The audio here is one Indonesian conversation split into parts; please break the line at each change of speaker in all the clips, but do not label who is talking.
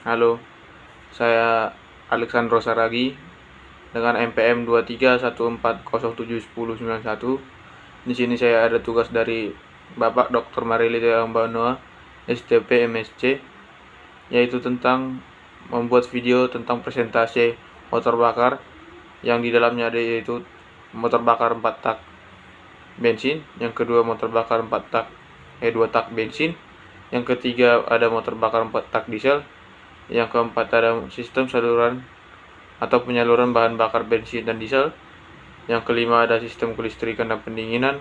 Halo, saya Alexandro Saragi dengan NPM 2314071091. Di sini saya ada tugas dari Bapak Dr. Marilita Ambanoa, STP MSc, yaitu tentang membuat video tentang presentasi motor bakar yang di dalamnya ada yaitu motor bakar 4 tak bensin, yang kedua motor bakar 4 tak 2 tak bensin, yang ketiga ada motor bakar 4 tak diesel, yang keempat ada sistem saluran atau penyaluran bahan bakar bensin dan diesel, yang kelima ada sistem kelistrikan dan pendinginan,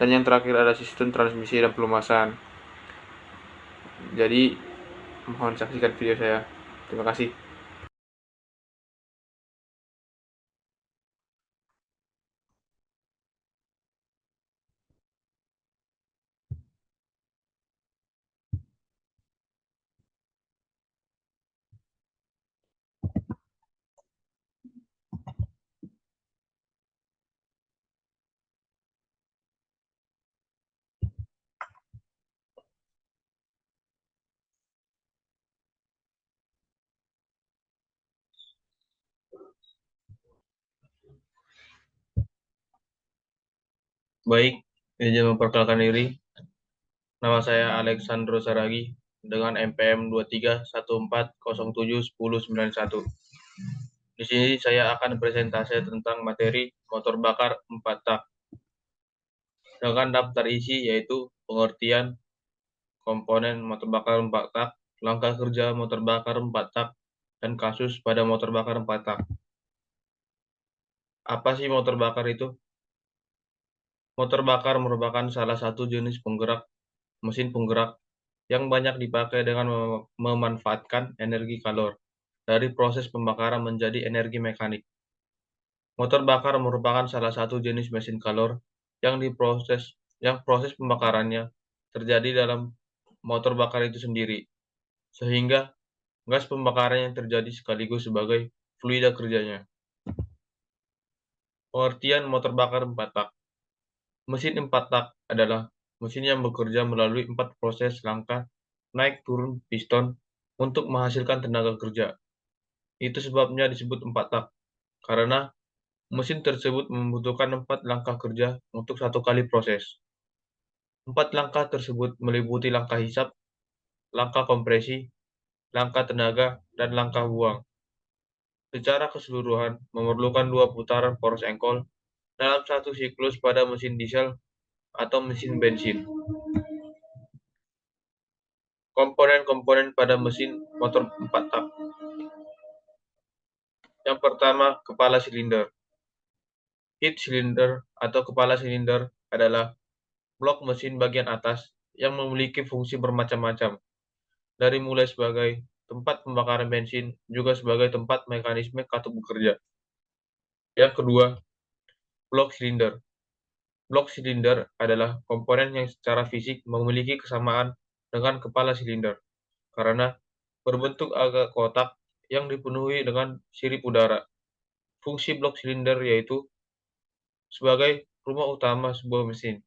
dan yang terakhir ada sistem transmisi dan pelumasan. Jadi mohon saksikan video saya. Terima kasih. Baik, izin memperkenalkan diri. Nama saya Alexandro Saragi dengan NPM 2314071091. Di sini saya akan presentasi tentang materi motor bakar 4 tak dengan daftar isi yaitu pengertian komponen motor bakar 4 tak, langkah kerja motor bakar 4 tak, dan kasus pada motor bakar 4 tak. Apa sih motor bakar itu? Motor bakar merupakan salah satu jenis mesin penggerak yang banyak dipakai dengan memanfaatkan energi kalor dari proses pembakaran menjadi energi mekanik. Motor bakar merupakan salah satu jenis mesin kalor yang proses pembakarannya terjadi dalam motor bakar itu sendiri, sehingga gas pembakaran yang terjadi sekaligus sebagai fluida kerjanya. Pengertian motor bakar 4 tak. Mesin 4 tak adalah mesin yang bekerja melalui 4 proses langkah naik turun piston untuk menghasilkan tenaga kerja. Itu sebabnya disebut 4 tak, karena mesin tersebut membutuhkan 4 langkah kerja untuk satu kali proses. 4 langkah tersebut meliputi langkah hisap, langkah kompresi, langkah tenaga, dan langkah buang. Secara keseluruhan, memerlukan 2 putaran poros engkol dalam satu siklus pada mesin diesel atau mesin bensin. Komponen-komponen pada mesin motor 4 tak. Yang pertama, kepala silinder. Head cylinder atau kepala silinder adalah blok mesin bagian atas yang memiliki fungsi bermacam-macam, dari mulai sebagai tempat pembakaran bensin juga sebagai tempat mekanisme katup bekerja. Yang kedua, blok silinder. Blok silinder adalah komponen yang secara fisik memiliki kesamaan dengan kepala silinder, karena berbentuk agak kotak yang dipenuhi dengan sirip udara. Fungsi blok silinder yaitu sebagai rumah utama sebuah mesin.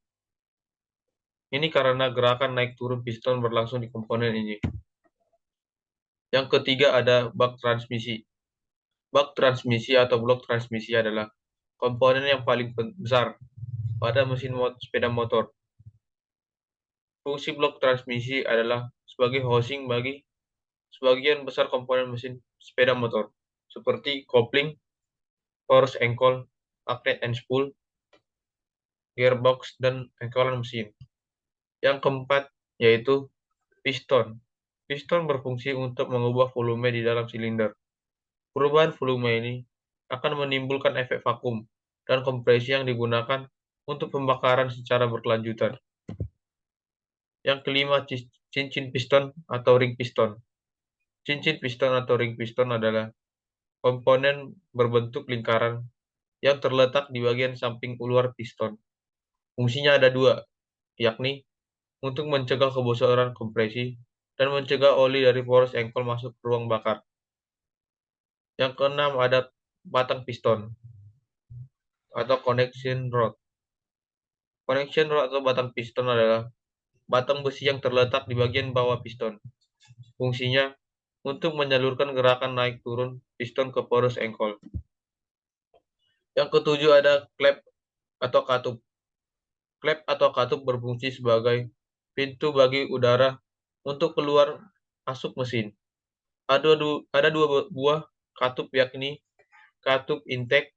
Ini karena gerakan naik turun piston berlangsung di komponen ini. Yang ketiga ada bak transmisi. Bak transmisi atau blok transmisi adalah komponen yang paling besar pada mesin sepeda motor. Fungsi blok transmisi adalah sebagai housing bagi sebagian besar komponen mesin sepeda motor, seperti kopling, force engkol, magnet and spool, gearbox, dan engkolan mesin. Yang keempat yaitu piston. Piston berfungsi untuk mengubah volume di dalam silinder. Perubahan volume ini akan menimbulkan efek vakum dan kompresi yang digunakan untuk pembakaran secara berkelanjutan. Yang kelima, cincin piston atau ring piston. Cincin piston atau ring piston adalah komponen berbentuk lingkaran yang terletak di bagian samping luar piston. Fungsinya ada dua, yakni untuk mencegah kebocoran kompresi dan mencegah oli dari poros engkol masuk ke ruang bakar. Yang keenam ada batang piston atau connection rod. Connection rod atau batang piston adalah batang besi yang terletak di bagian bawah piston. Fungsinya untuk menyalurkan gerakan naik turun piston ke poros engkol. Yang ketujuh ada klep atau katup. Klep atau katup berfungsi sebagai pintu bagi udara untuk keluar masuk mesin. Ada dua buah katup, yakni katup intake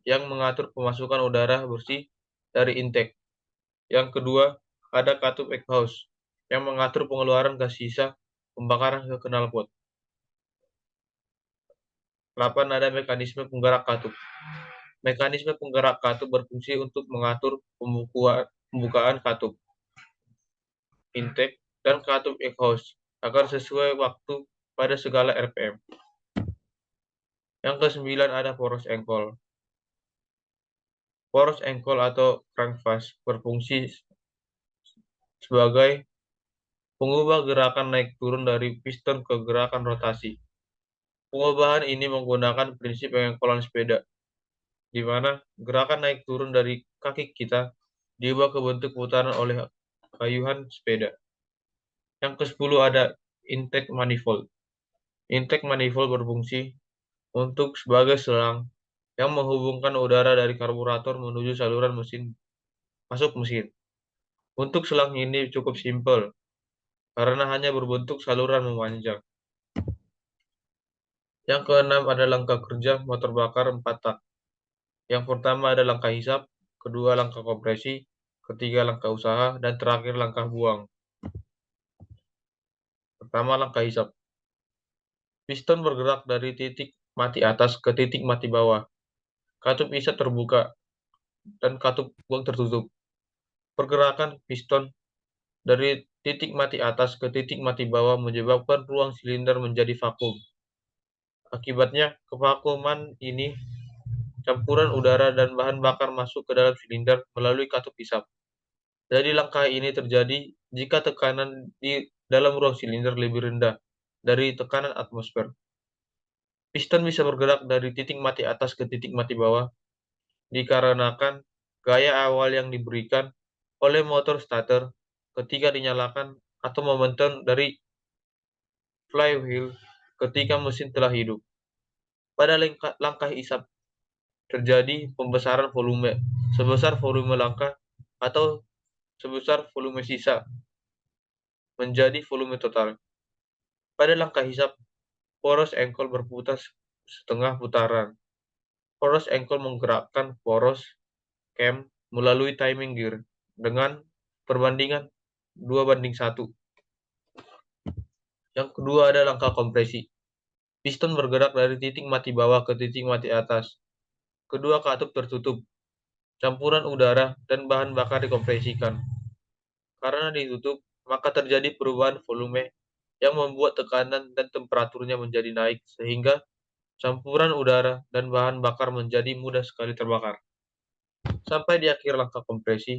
yang mengatur pemasukan udara bersih dari intake. Yang kedua, ada katup exhaust yang mengatur pengeluaran gas sisa pembakaran ke knalpot. 8. Ada mekanisme penggerak katup. Mekanisme penggerak katup berfungsi untuk mengatur pembukaan katup intake dan katup exhaust agar sesuai waktu pada segala RPM. Yang ke-9 ada poros engkol. Poros engkol atau crankcase berfungsi sebagai pengubah gerakan naik turun dari piston ke gerakan rotasi. Pengubahan ini menggunakan prinsip pengengkolan sepeda, di mana gerakan naik turun dari kaki kita diubah ke bentuk putaran oleh kayuhan sepeda. Yang ke-10 ada intake manifold. Intake manifold berfungsi untuk sebagai selang yang menghubungkan udara dari karburator menuju saluran mesin masuk mesin. Untuk selang ini cukup simpel, karena hanya berbentuk saluran memanjang. Yang keenam ada langkah kerja motor bakar 4 tak. Yang pertama ada langkah hisap, kedua langkah kompresi, ketiga langkah usaha, dan terakhir langkah buang. Pertama, langkah hisap. Piston bergerak dari titik mati atas ke titik mati bawah. Katup hisap terbuka dan katup buang tertutup. Pergerakan piston dari titik mati atas ke titik mati bawah menyebabkan ruang silinder menjadi vakum. Akibatnya, kevakuman ini campuran udara dan bahan bakar masuk ke dalam silinder melalui katup hisap. Jadi langkah ini terjadi jika tekanan di dalam ruang silinder lebih rendah dari tekanan atmosfer. Piston bisa bergerak dari titik mati atas ke titik mati bawah dikarenakan gaya awal yang diberikan oleh motor starter ketika dinyalakan atau momentum dari flywheel ketika mesin telah hidup. Pada langkah hisap terjadi pembesaran volume sebesar volume langkah atau sebesar volume sisa menjadi volume total. Pada langkah hisap, poros engkol berputar setengah putaran. Poros engkol menggerakkan poros cam melalui timing gear dengan perbandingan 2:1. Yang kedua ada langkah kompresi. Piston bergerak dari titik mati bawah ke titik mati atas. Kedua katup tertutup. Campuran udara dan bahan bakar dikompresikan. Karena ditutup, maka terjadi perubahan volume yang membuat tekanan dan temperaturnya menjadi naik sehingga campuran udara dan bahan bakar menjadi mudah sekali terbakar. Sampai di akhir langkah kompresi,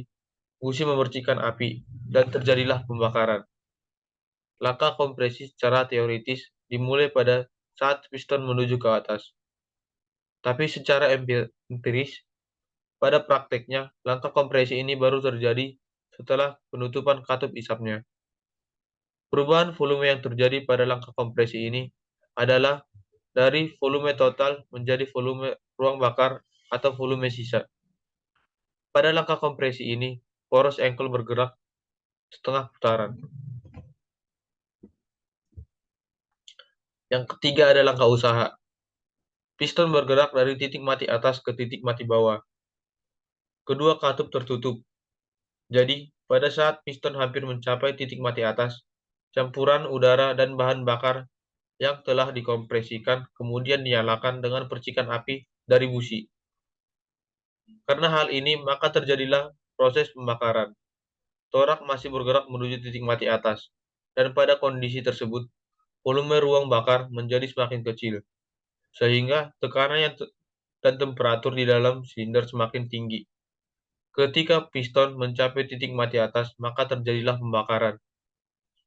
busi memercikan api dan terjadilah pembakaran. Langkah kompresi secara teoritis dimulai pada saat piston menuju ke atas. Tapi secara empiris, pada prakteknya, langkah kompresi ini baru terjadi setelah penutupan katup hisapnya. Perubahan volume yang terjadi pada langkah kompresi ini adalah dari volume total menjadi volume ruang bakar atau volume sisa. Pada langkah kompresi ini, poros engkol bergerak setengah putaran. Yang ketiga ada langkah usaha. Piston bergerak dari titik mati atas ke titik mati bawah. Kedua katup tertutup. Jadi, pada saat piston hampir mencapai titik mati atas, campuran udara dan bahan bakar yang telah dikompresikan kemudian dinyalakan dengan percikan api dari busi. Karena hal ini, maka terjadilah proses pembakaran. Torak masih bergerak menuju titik mati atas, dan pada kondisi tersebut, volume ruang bakar menjadi semakin kecil, sehingga tekanan dan temperatur di dalam silinder semakin tinggi. Ketika piston mencapai titik mati atas, maka terjadilah pembakaran.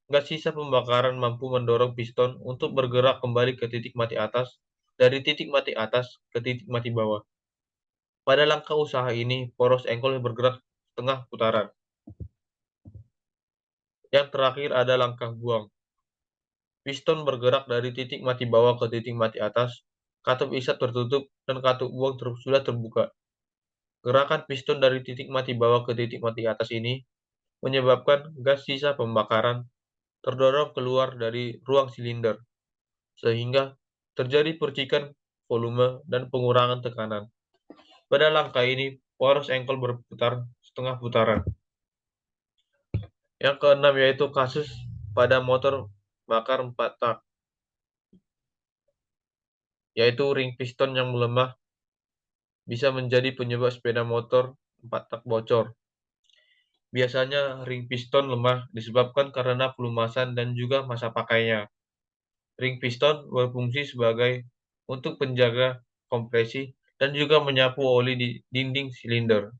Gas sisa pembakaran mampu mendorong piston untuk bergerak kembali ke titik mati atas, dari titik mati atas ke titik mati bawah. Pada langkah usaha ini, poros engkol bergerak setengah putaran. Yang terakhir ada langkah buang. Piston bergerak dari titik mati bawah ke titik mati atas, katup isap tertutup, dan katup buang sudah terbuka. Gerakan piston dari titik mati bawah ke titik mati atas ini menyebabkan gas sisa pembakaran terdorong keluar dari ruang silinder, sehingga terjadi percikan volume dan pengurangan tekanan. Pada langkah ini, poros engkol berputar setengah putaran. Yang keenam yaitu kasus pada motor bakar 4 tak, yaitu ring piston yang melemah bisa menjadi penyebab sepeda motor 4 tak bocor. Biasanya ring piston lemah disebabkan karena pelumasan dan juga masa pakainya. Ring piston berfungsi sebagai untuk penjaga kompresi dan juga menyapu oli di dinding silinder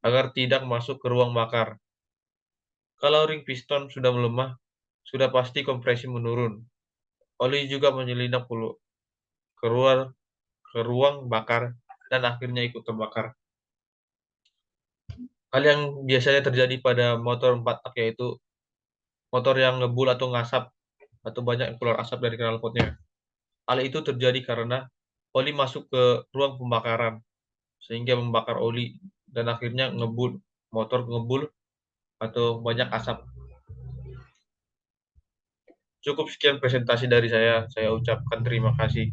agar tidak masuk ke ruang bakar. Kalau ring piston sudah melemah, sudah pasti kompresi menurun. Oli juga menyelinap keluar ke ruang bakar dan akhirnya ikut terbakar. Hal yang biasanya terjadi pada motor 4 tak yaitu motor yang ngebul atau ngasap atau banyak yang keluar asap dari knalpotnya. Hal itu terjadi karena oli masuk ke ruang pembakaran sehingga membakar oli dan akhirnya motor ngebul atau banyak asap. Cukup sekian presentasi dari saya ucapkan terima kasih.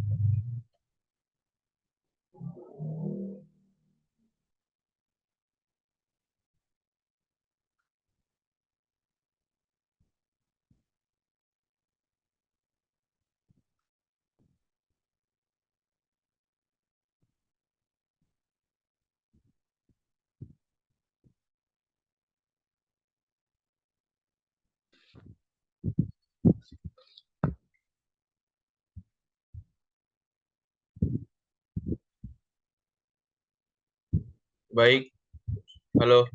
Baik, halo.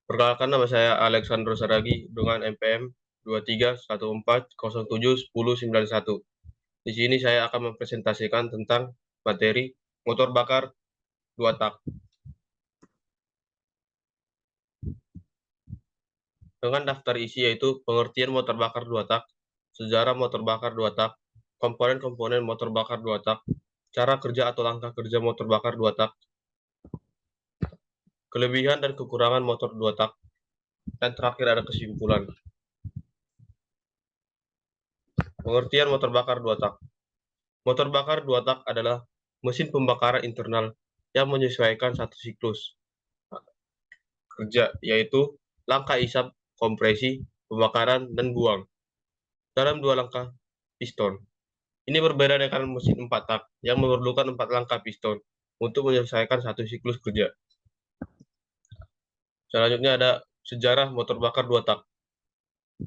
Perkenalkan nama saya Alexandro Saragi dengan NPM 2314071091. Di sini saya akan mempresentasikan tentang materi motor bakar 2 tak. Dengan daftar isi yaitu pengertian motor bakar 2 tak, sejarah motor bakar 2 tak, komponen-komponen motor bakar 2 tak, cara kerja atau langkah kerja motor bakar 2 tak, kelebihan dan kekurangan motor 2 tak, dan terakhir ada kesimpulan. Pengertian motor bakar 2 tak. Motor bakar 2 tak adalah mesin pembakaran internal yang menyesuaikan satu siklus kerja, yaitu langkah isap, kompresi, pembakaran, dan buang dalam 2 langkah piston. Ini berbeda dengan mesin 4 tak yang memerlukan 4 langkah piston untuk menyelesaikan satu siklus kerja. Selanjutnya ada sejarah motor bakar 2 tak.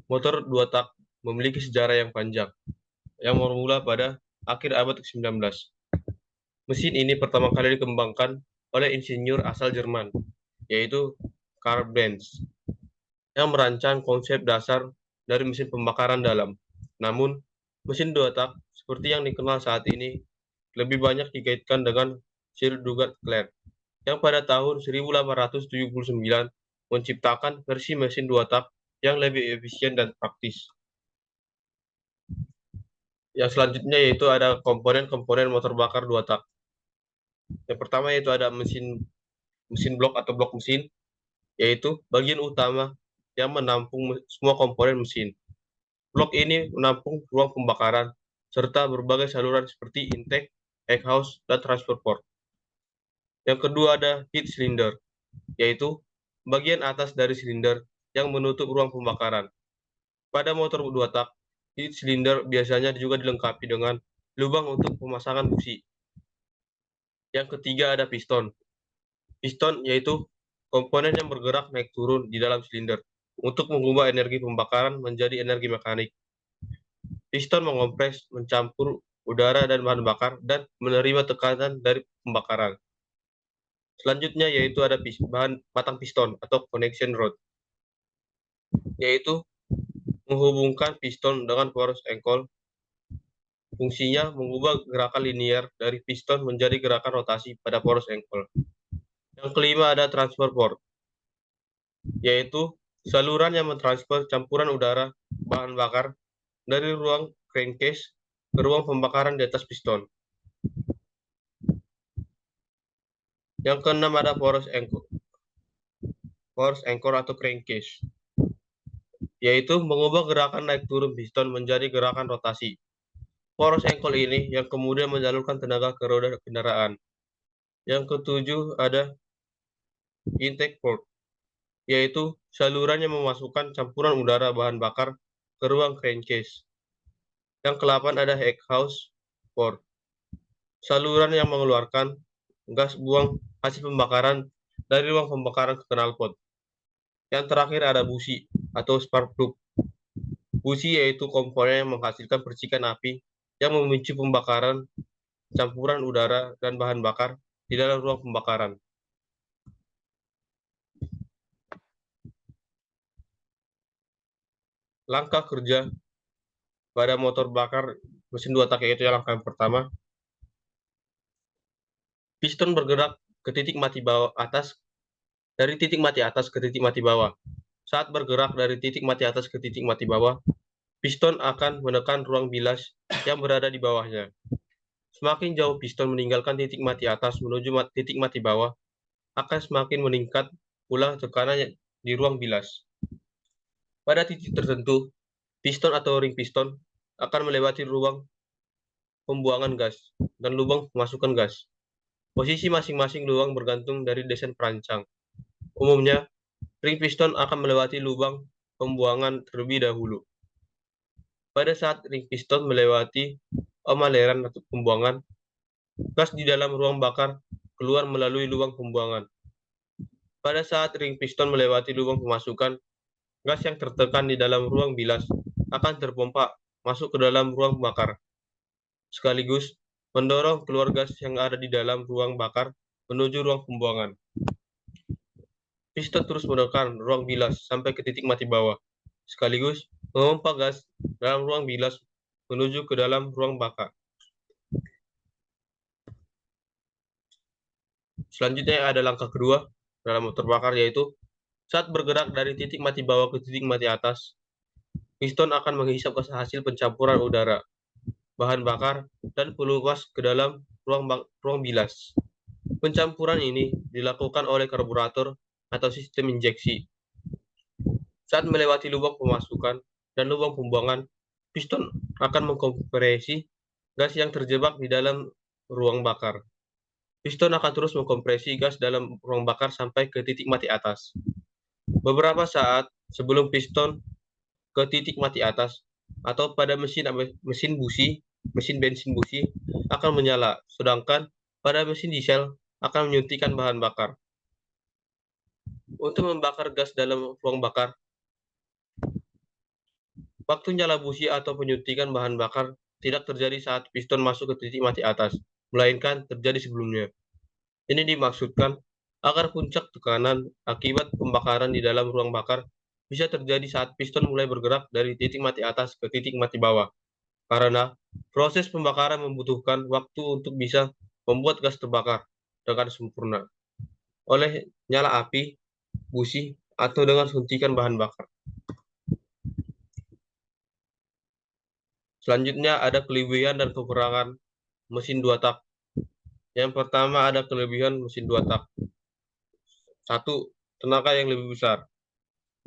Motor 2 tak memiliki sejarah yang panjang, yang bermula pada akhir abad ke-19. Mesin ini pertama kali dikembangkan oleh insinyur asal Jerman, yaitu Karl Benz, yang merancang konsep dasar dari mesin pembakaran dalam. Namun, mesin 2 tak seperti yang dikenal saat ini lebih banyak dikaitkan dengan Sir Douglas Clark, yang pada tahun 1879 menciptakan versi mesin 2 tak yang lebih efisien dan praktis. Yang selanjutnya yaitu ada komponen-komponen motor bakar 2 tak. Yang pertama yaitu ada mesin blok atau blok mesin, yaitu bagian utama yang menampung semua komponen mesin. Blok ini menampung ruang pembakaran serta berbagai saluran seperti intake, exhaust, dan transfer port. Yang kedua ada heat cylinder, yaitu bagian atas dari silinder yang menutup ruang pembakaran. Pada motor 2 tak, heat cylinder biasanya juga dilengkapi dengan lubang untuk pemasangan busi. Yang ketiga ada piston. Piston yaitu komponen yang bergerak naik turun di dalam silinder untuk mengubah energi pembakaran menjadi energi mekanik. Piston mengompres, mencampur udara dan bahan bakar, dan menerima tekanan dari pembakaran. Selanjutnya yaitu ada batang piston atau connection rod, yaitu menghubungkan piston dengan poros engkol. Fungsinya mengubah gerakan linear dari piston menjadi gerakan rotasi pada poros engkol. Yang kelima ada transfer port, yaitu saluran yang mentransfer campuran udara, bahan bakar, dari ruang crankcase ke ruang pembakaran di atas piston. Yang keenam ada force anchor atau crankcase, yaitu mengubah gerakan naik turun piston menjadi gerakan rotasi. Force anchor ini yang kemudian menyalurkan tenaga ke roda kendaraan. Yang ketujuh ada intake port, yaitu saluran yang memasukkan campuran udara bahan bakar ke ruang crankcase. Yang ke-8 ada exhaust port, saluran yang mengeluarkan gas buang hasil pembakaran dari ruang pembakaran ke knalpot. Yang terakhir ada busi atau spark plug. Busi yaitu komponen yang menghasilkan percikan api yang memicu pembakaran campuran udara dan bahan bakar di dalam ruang pembakaran. Langkah kerja pada motor bakar mesin 2 tak yaitu langkah yang pertama. Piston bergerak ke titik mati bawah atas dari titik mati atas ke titik mati bawah. Saat bergerak dari titik mati atas ke titik mati bawah, piston akan menekan ruang bilas yang berada di bawahnya. Semakin jauh piston meninggalkan titik mati atas menuju titik mati bawah, akan semakin meningkat pula tekanan di ruang bilas. Pada titik tertentu, piston atau ring piston akan melewati ruang pembuangan gas dan lubang pemasukan gas. Posisi masing-masing lubang bergantung dari desain perancang. Umumnya, ring piston akan melewati lubang pembuangan terlebih dahulu. Pada saat ring piston melewati aliran atau pembuangan, gas di dalam ruang bakar keluar melalui lubang pembuangan. Pada saat ring piston melewati lubang pemasukan, gas yang tertekan di dalam ruang bilas akan terpompa masuk ke dalam ruang bakar, sekaligus mendorong keluar gas yang ada di dalam ruang bakar menuju ruang pembuangan. Piston terus menekan ruang bilas sampai ke titik mati bawah, sekaligus memompa gas dalam ruang bilas menuju ke dalam ruang bakar. Selanjutnya ada langkah kedua dalam motor bakar, yaitu saat bergerak dari titik mati bawah ke titik mati atas, piston akan menghisap gas hasil pencampuran udara, bahan bakar, dan pelumas ke dalam ruang bilas. Pencampuran ini dilakukan oleh karburator atau sistem injeksi. Saat melewati lubang pemasukan dan lubang pembuangan, piston akan mengkompresi gas yang terjebak di dalam ruang bakar. Piston akan terus mengkompresi gas dalam ruang bakar sampai ke titik mati atas. Beberapa saat sebelum piston ke titik mati atas atau pada mesin bensin busi akan menyala, sedangkan pada mesin diesel akan menyuntikkan bahan bakar. Untuk membakar gas dalam ruang bakar, waktu nyala busi atau penyuntikan bahan bakar tidak terjadi saat piston masuk ke titik mati atas, melainkan terjadi sebelumnya. Ini dimaksudkan agar puncak tekanan akibat pembakaran di dalam ruang bakar bisa terjadi saat piston mulai bergerak dari titik mati atas ke titik mati bawah, karena proses pembakaran membutuhkan waktu untuk bisa membuat gas terbakar dengan sempurna oleh nyala api, busi, atau dengan suntikan bahan bakar. Selanjutnya ada kelebihan dan kekurangan mesin 2 tak. Yang pertama ada kelebihan mesin 2 tak. 1. Tenaga yang lebih besar.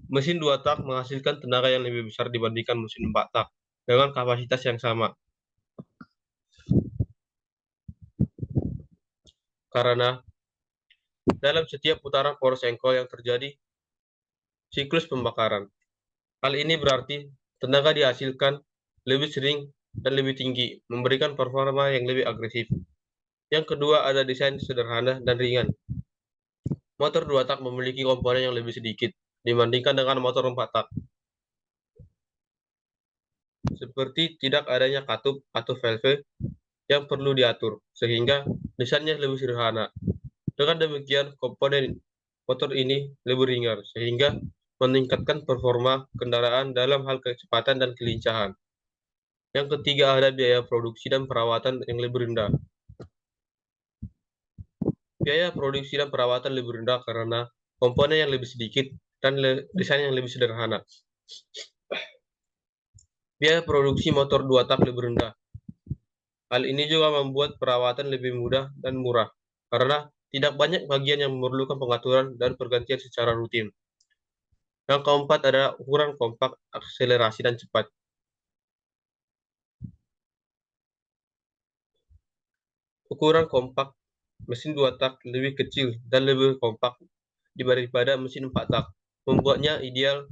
Mesin 2 tak menghasilkan tenaga yang lebih besar dibandingkan mesin 4 tak dengan kapasitas yang sama. Karena dalam setiap putaran force anchor yang terjadi siklus pembakaran. Hal ini berarti tenaga dihasilkan lebih sering dan lebih tinggi, memberikan performa yang lebih agresif. Yang kedua ada desain sederhana dan ringan. Motor 2 tak memiliki komponen yang lebih sedikit dibandingkan dengan motor 4 tak. Seperti tidak adanya katup atau valve yang perlu diatur, sehingga desainnya lebih sederhana. Dengan demikian, komponen motor ini lebih ringan, sehingga meningkatkan performa kendaraan dalam hal kecepatan dan kelincahan. Yang ketiga ada biaya produksi dan perawatan yang lebih rendah. Biaya produksi dan perawatan lebih rendah karena komponen yang lebih sedikit dan desain yang lebih sederhana. Biaya produksi motor dua tak lebih rendah. Hal ini juga membuat perawatan lebih mudah dan murah, karena tidak banyak bagian yang memerlukan pengaturan dan pergantian secara rutin. Yang keempat adalah ukuran kompak, akselerasi, dan cepat. Ukuran kompak mesin dua tak lebih kecil dan lebih kompak daripada mesin 4 tak, membuatnya ideal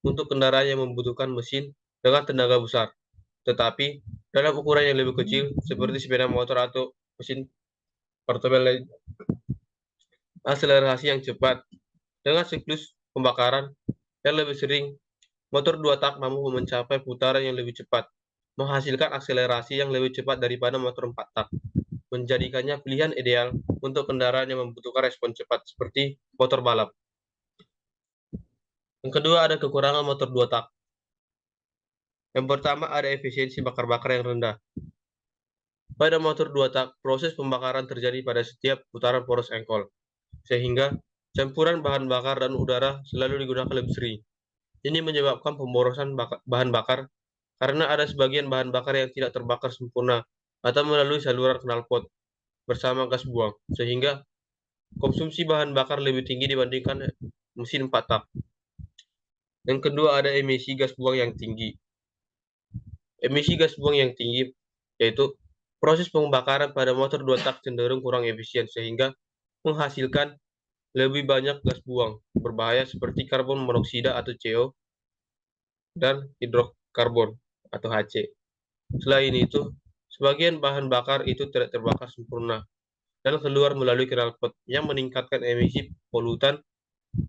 untuk kendaraan yang membutuhkan mesin dengan tenaga besar. Tetapi, dalam ukuran yang lebih kecil, seperti sepeda motor atau mesin portable lain, akselerasi yang cepat dengan siklus pembakaran yang lebih sering, motor dua tak mampu mencapai putaran yang lebih cepat, menghasilkan akselerasi yang lebih cepat daripada motor 4 tak, menjadikannya pilihan ideal untuk kendaraan yang membutuhkan respon cepat seperti motor balap. Yang kedua ada kekurangan motor dua tak. Yang pertama ada efisiensi bakar-bakar yang rendah. Pada motor dua tak, proses pembakaran terjadi pada setiap putaran poros engkol, sehingga campuran bahan bakar dan udara selalu digunakan lebih sering. Ini menyebabkan pemborosan bahan bakar karena ada sebagian bahan bakar yang tidak terbakar sempurna atau melalui saluran knalpot bersama gas buang, sehingga konsumsi bahan bakar lebih tinggi dibandingkan mesin 4 tak. Yang kedua ada emisi gas buang yang tinggi. Emisi gas buang yang tinggi yaitu proses pembakaran pada motor dua tak cenderung kurang efisien sehingga menghasilkan lebih banyak gas buang berbahaya seperti karbon monoksida atau CO dan hidrokarbon atau HC. Selain itu, sebagian bahan bakar itu tidak terbakar sempurna dan keluar melalui knalpot yang meningkatkan emisi polutan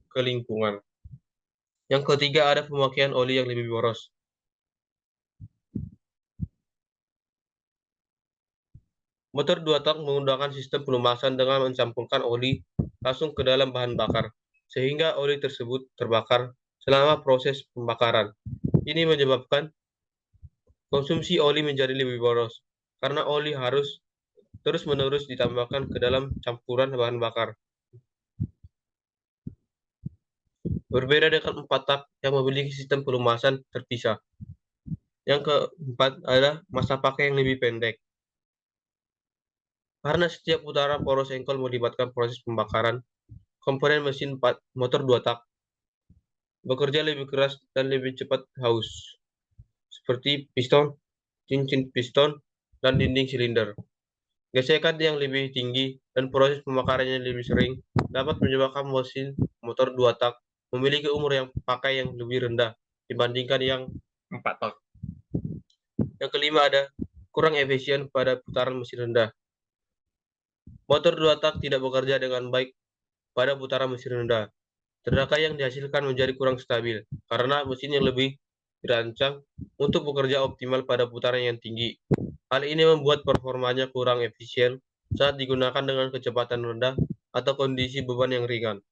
ke lingkungan. Yang ketiga ada pemakaian oli yang lebih boros. Motor dua tak menggunakan sistem pelumasan dengan mencampurkan oli langsung ke dalam bahan bakar, sehingga oli tersebut terbakar selama proses pembakaran. Ini menyebabkan konsumsi oli menjadi lebih boros, karena oli harus terus-menerus ditambahkan ke dalam campuran bahan bakar. Berbeda dengan 4 tak yang memiliki sistem pelumasan terpisah. Yang keempat adalah masa pakai yang lebih pendek. Karena setiap putaran poros engkol melibatkan proses pembakaran, komponen mesin motor 2 tak bekerja lebih keras dan lebih cepat haus, seperti piston, cincin piston, dan dinding silinder. Gesekan yang lebih tinggi dan proses pembakarannya lebih sering dapat menyebabkan mesin motor 2 tak memiliki umur yang pakai yang lebih rendah dibandingkan yang 4 tak. Yang kelima ada kurang efisien pada putaran mesin rendah. Motor 2 tak tidak bekerja dengan baik pada putaran mesin rendah. Tenaga yang dihasilkan menjadi kurang stabil karena mesin yang lebih dirancang untuk bekerja optimal pada putaran yang tinggi. Hal ini membuat performanya kurang efisien saat digunakan dengan kecepatan rendah atau kondisi beban yang ringan.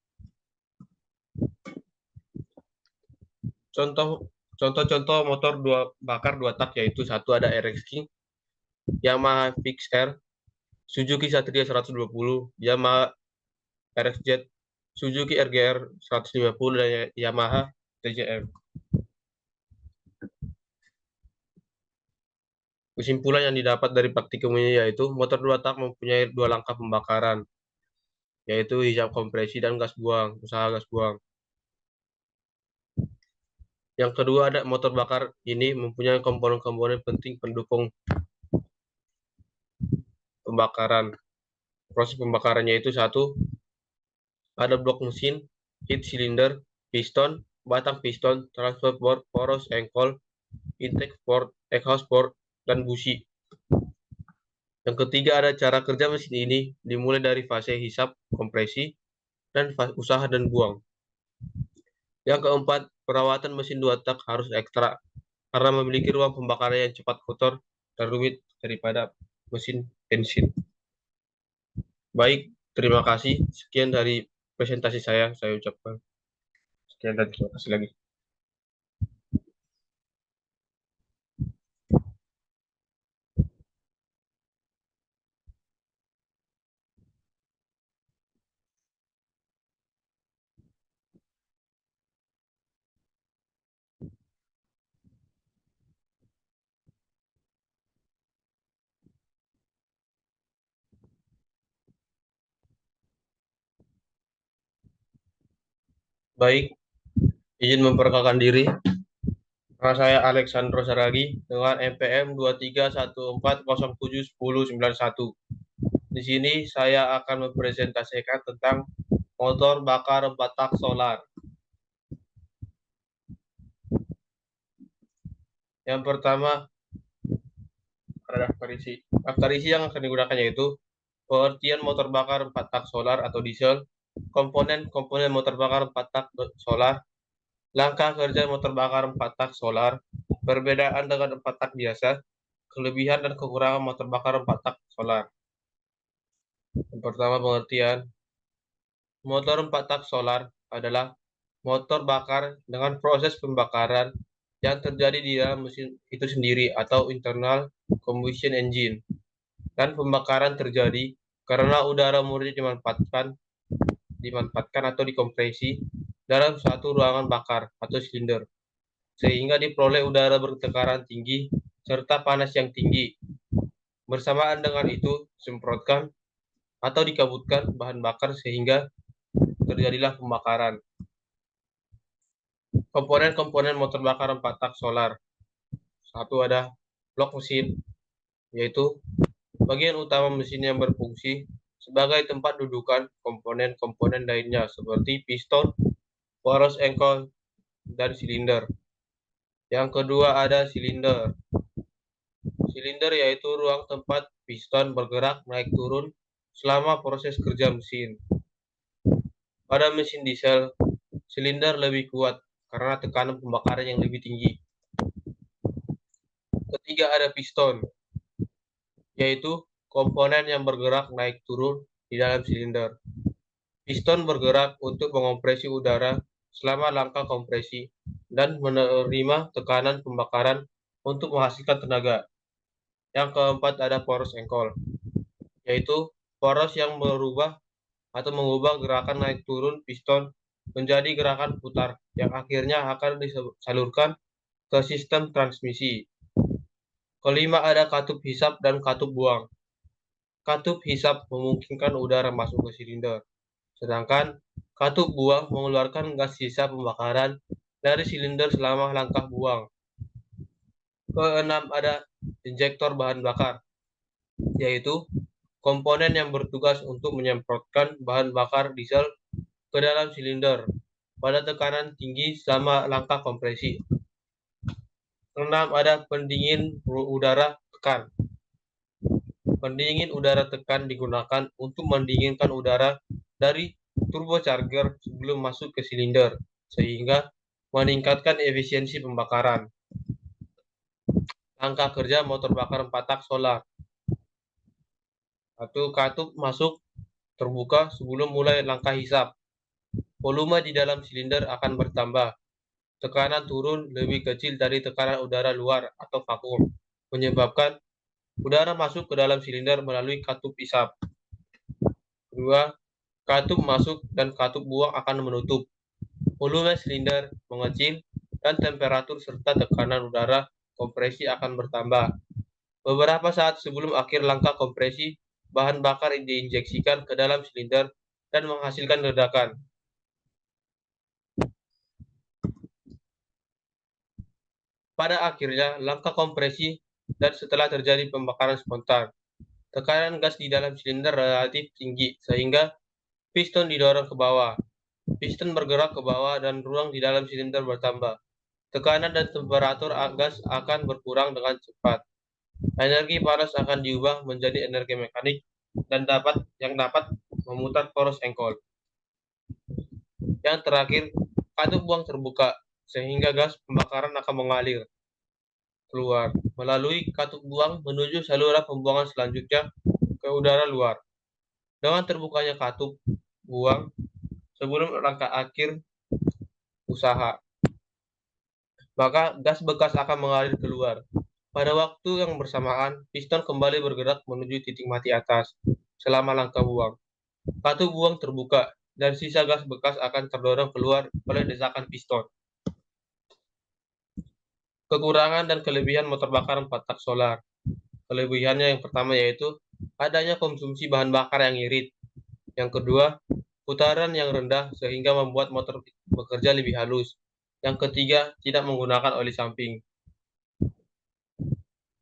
Contoh-contoh motor bakar dua tak yaitu satu ada RX King, Yamaha FixR, Suzuki Satria 120, Yamaha RXZ, Suzuki RGR 150, dan Yamaha TJM. Kesimpulan yang didapat dari praktikum ini yaitu motor dua tak mempunyai dua langkah pembakaran, yaitu hisap kompresi dan gas buang, usaha gas buang. Yang kedua ada motor bakar ini mempunyai komponen-komponen penting pendukung pembakaran. Proses pembakarannya itu satu, ada blok mesin, heat cylinder, piston, batang piston, transfer port, poros engkol, intake port, exhaust port, dan busi. Yang ketiga ada cara kerja mesin ini dimulai dari fase hisap, kompresi, dan usaha dan buang. Yang keempat, perawatan mesin dua tak harus ekstra karena memiliki ruang pembakaran yang cepat kotor dan rumit daripada mesin bensin. Baik, terima kasih. Sekian dari presentasi saya ucapkan. Sekian dan terima kasih lagi. Baik, izin memperkenalkan diri. Nama saya Alexandro Saragi dengan NPM 231407191. Di sini saya akan mempresentasikan tentang motor bakar 4 tak solar. Yang pertama ada daftar isi yang akan digunakan yaitu pengertian motor bakar 4 tak solar atau diesel, komponen motor bakar 4 tak solar, langkah kerja motor bakar 4 tak solar, perbedaan dengan 4 tak biasa, kelebihan dan kekurangan motor bakar 4 tak solar. Yang pertama, pengertian. Motor 4 tak solar adalah motor bakar dengan proses pembakaran yang terjadi di dalam mesin itu sendiri atau internal combustion engine, dan pembakaran terjadi karena udara murni dimanfaatkan atau dikompresi dalam satu ruangan bakar atau silinder, sehingga diperoleh udara bertekaran tinggi serta panas yang tinggi. Bersamaan dengan itu, semprotkan atau dikabutkan bahan bakar sehingga terjadilah pembakaran. Komponen-komponen motor bakar 4 tak solar. Satu ada blok mesin, yaitu bagian utama mesin yang berfungsi sebagai tempat dudukan komponen-komponen lainnya seperti piston, poros engkol, dan silinder. Yang kedua ada silinder. Silinder yaitu ruang tempat piston bergerak naik turun selama proses kerja mesin. Pada mesin diesel, silinder lebih kuat karena tekanan pembakaran yang lebih tinggi. Ketiga ada piston, yaitu komponen yang bergerak naik turun di dalam silinder. Piston bergerak untuk mengompresi udara selama langkah kompresi dan menerima tekanan pembakaran untuk menghasilkan tenaga. Yang keempat ada poros engkol, yaitu poros yang mengubah gerakan naik turun piston menjadi gerakan putar yang akhirnya akan disalurkan ke sistem transmisi. Kelima ada katup hisap dan katup buang. Katup hisap memungkinkan udara masuk ke silinder, sedangkan katup buang mengeluarkan gas sisa pembakaran dari silinder selama langkah buang. Keenam ada injektor bahan bakar, yaitu komponen yang bertugas untuk menyemprotkan bahan bakar diesel ke dalam silinder pada tekanan tinggi selama langkah kompresi. Keenam ada pendingin udara tekan. Pendingin udara tekan digunakan untuk mendinginkan udara dari turbocharger sebelum masuk ke silinder, sehingga meningkatkan efisiensi pembakaran. Langkah kerja motor bakar 4 tak solar. Satu, katup masuk terbuka sebelum mulai langkah hisap. Volume di dalam silinder akan bertambah. Tekanan turun lebih kecil dari tekanan udara luar atau vakum, menyebabkan udara masuk ke dalam silinder melalui katup hisap. Kedua, katup masuk dan katup buang akan menutup. Volume silinder mengecil dan temperatur serta tekanan udara kompresi akan bertambah. Beberapa saat sebelum akhir langkah kompresi, bahan bakar diinjeksikan ke dalam silinder dan menghasilkan ledakan. Pada akhirnya, langkah kompresi dan setelah terjadi pembakaran spontan, tekanan gas di dalam silinder relatif tinggi sehingga piston didorong ke bawah. Piston bergerak ke bawah dan ruang di dalam silinder bertambah. Tekanan dan temperatur gas akan berkurang dengan cepat. Energi panas akan diubah menjadi energi mekanik dan dapat memutar poros engkol. Yang terakhir, katup buang terbuka sehingga gas pembakaran akan mengalir keluar melalui katup buang menuju saluran pembuangan selanjutnya ke udara luar. Dengan terbukanya katup buang sebelum langkah akhir usaha, maka gas bekas akan mengalir keluar. Pada waktu yang bersamaan, piston kembali bergerak menuju titik mati atas selama langkah buang. Katup buang terbuka dan sisa gas bekas akan terdorong keluar oleh desakan piston. Kekurangan dan kelebihan motor bakar 4 tak solar. Kelebihannya yang pertama yaitu adanya konsumsi bahan bakar yang irit. Yang kedua, putaran yang rendah sehingga membuat motor bekerja lebih halus. Yang ketiga, tidak menggunakan oli samping.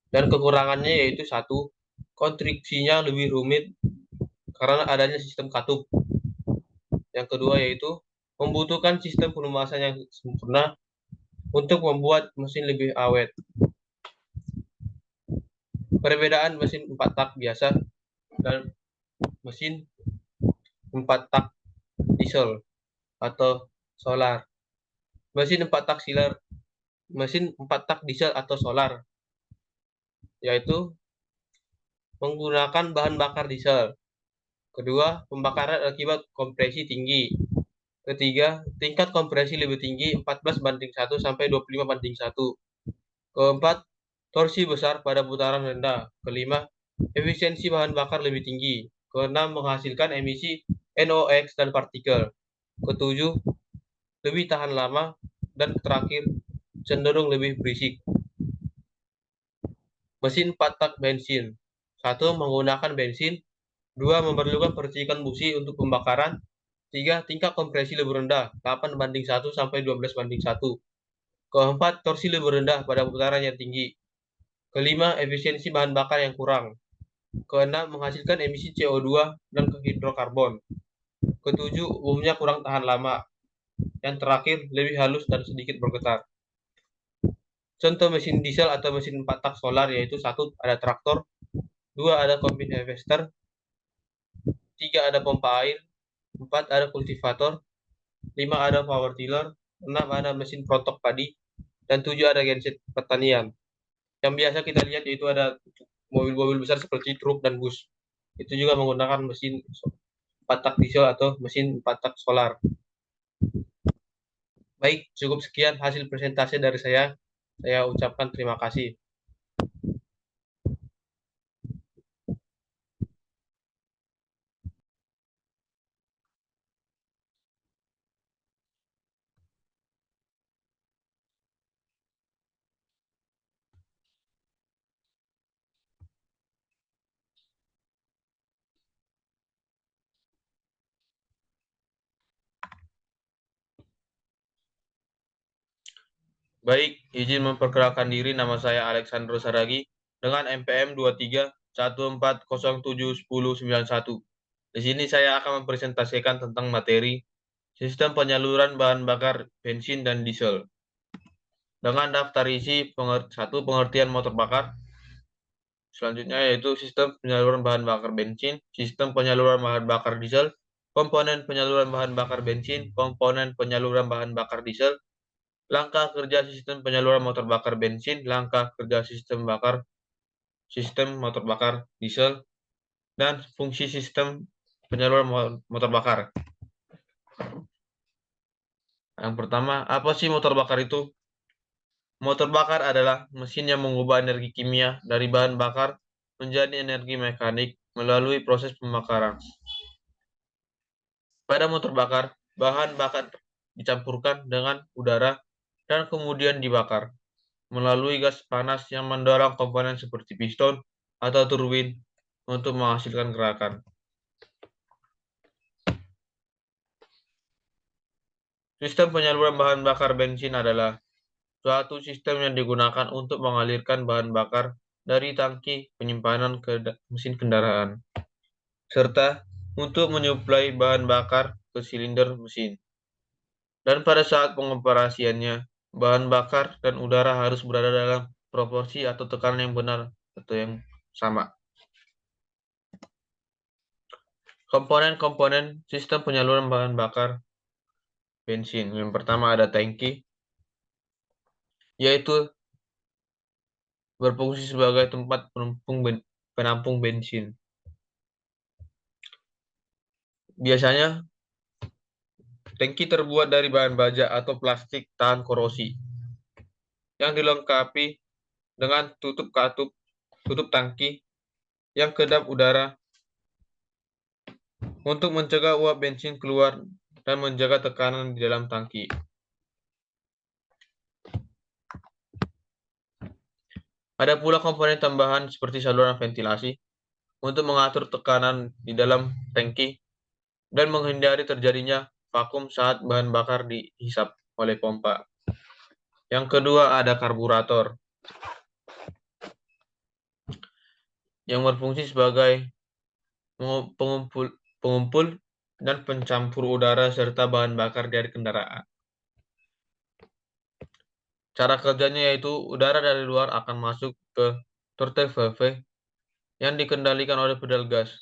Dan kekurangannya yaitu satu, konstruksinya lebih rumit karena adanya sistem katup. Yang kedua yaitu membutuhkan sistem pelumasan yang sempurna untuk membuat mesin lebih awet. Perbedaan mesin 4 tak biasa dan mesin 4 tak diesel atau solar. Mesin 4 tak diesel atau solar yaitu menggunakan bahan bakar diesel. Kedua, pembakaran akibat kompresi tinggi. Ketiga, tingkat kompresi lebih tinggi 14:1 sampai 25:1. Keempat, torsi besar pada putaran rendah. Kelima, efisiensi bahan bakar lebih tinggi. Keenam, menghasilkan emisi NOx dan partikel. Ketujuh, lebih tahan lama. Dan terakhir, cenderung lebih berisik. Mesin 4 tak bensin. 1. Menggunakan bensin. 2. Memerlukan percikan busi untuk pembakaran. 3. Tingkat kompresi lebih rendah, 8:1 sampai 12:1. Keempat, torsi lebih rendah pada putaran yang tinggi. Kelima, efisiensi bahan bakar yang kurang. Keenam, menghasilkan emisi CO2 dan hidrokarbon. Ketujuh, umumnya kurang tahan lama. Yang terakhir, lebih halus dan sedikit bergetar. Contoh mesin diesel atau mesin 4 tak solar yaitu 1. Ada traktor, 2. Ada combine harvester, 3. Ada pompa air, 4. Ada kultivator, 5. Ada power tiller, 6. Ada mesin protok padi, dan 7. Ada genset pertanian. Yang biasa kita lihat yaitu ada mobil-mobil besar seperti truk dan bus. Itu juga menggunakan mesin 4 tak diesel atau mesin 4 tak solar. Baik, cukup sekian hasil presentasi dari saya. Saya ucapkan terima kasih. Baik, izin memperkenalkan diri, nama saya Alexandro Saragi dengan NPM 2314071091. Di sini saya akan mempresentasikan tentang materi sistem penyaluran bahan bakar bensin dan diesel. Dengan daftar isi satu pengertian motor bakar, selanjutnya yaitu sistem penyaluran bahan bakar bensin, sistem penyaluran bahan bakar diesel, komponen penyaluran bahan bakar bensin, komponen penyaluran bahan bakar diesel, langkah kerja sistem penyaluran motor bakar bensin, langkah kerja sistem motor bakar diesel, dan fungsi sistem penyaluran motor bakar. Yang pertama, apa sih motor bakar itu? Motor bakar adalah mesin yang mengubah energi kimia dari bahan bakar menjadi energi mekanik melalui proses pembakaran. Pada motor bakar, bahan bakar dicampurkan dengan udara dan kemudian dibakar melalui gas panas yang mendorong komponen seperti piston atau turbin untuk menghasilkan gerakan. Sistem penyaluran bahan bakar bensin adalah suatu sistem yang digunakan untuk mengalirkan bahan bakar dari tangki penyimpanan ke mesin kendaraan, serta untuk menyuplai bahan bakar ke silinder mesin. Dan pada saat pengoperasiannya, bahan bakar dan udara harus berada dalam proporsi atau tekanan yang benar atau yang sama. Komponen-komponen sistem penyaluran bahan bakar bensin. Yang pertama ada tangki, yaitu berfungsi sebagai tempat penampung bensin. Biasanya, tangki terbuat dari bahan baja atau plastik tahan korosi, yang dilengkapi dengan tutup tangki yang kedap udara untuk mencegah uap bensin keluar dan menjaga tekanan di dalam tangki. Ada pula komponen tambahan seperti saluran ventilasi untuk mengatur tekanan di dalam tangki dan menghindari terjadinya vakum saat bahan bakar dihisap oleh pompa. Yang kedua ada karburator yang berfungsi sebagai pengumpul dan pencampur udara serta bahan bakar dari kendaraan. Cara kerjanya yaitu udara dari luar akan masuk ke turtle valve yang dikendalikan oleh pedal gas.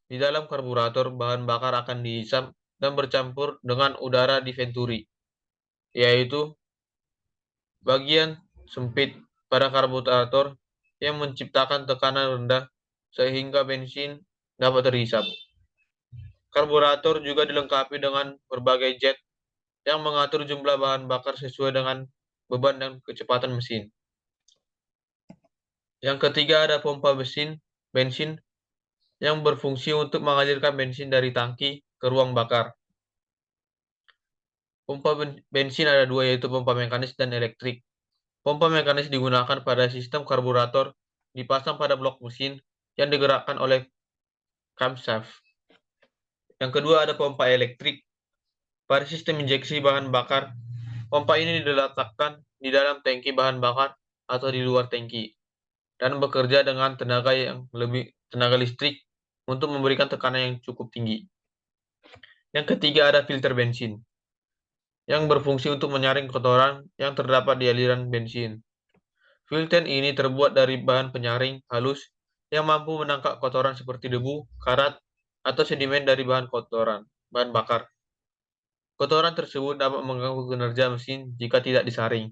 Di dalam karburator, bahan bakar akan dihisap dan bercampur dengan udara di venturi, yaitu bagian sempit pada karburator yang menciptakan tekanan rendah sehingga bensin dapat terhisap. Karburator juga dilengkapi dengan berbagai jet yang mengatur jumlah bahan bakar sesuai dengan beban dan kecepatan mesin. Yang ketiga ada pompa bensin yang berfungsi untuk mengalirkan bensin dari tangki ke ruang bakar. Pompa bensin ada dua, yaitu pompa mekanis dan elektrik. Pompa mekanis digunakan pada sistem karburator dipasang pada blok mesin yang digerakkan oleh camshaft. Yang kedua ada pompa elektrik. Pada sistem injeksi bahan bakar, pompa ini diletakkan di dalam tangki bahan bakar atau di luar tangki dan bekerja dengan tenaga listrik untuk memberikan tekanan yang cukup tinggi. Yang ketiga ada filter bensin yang berfungsi untuk menyaring kotoran yang terdapat di aliran bensin. Filter ini terbuat dari bahan penyaring halus yang mampu menangkap kotoran seperti debu, karat, atau sedimen dari bahan bakar. Kotoran tersebut dapat mengganggu kinerja mesin jika tidak disaring.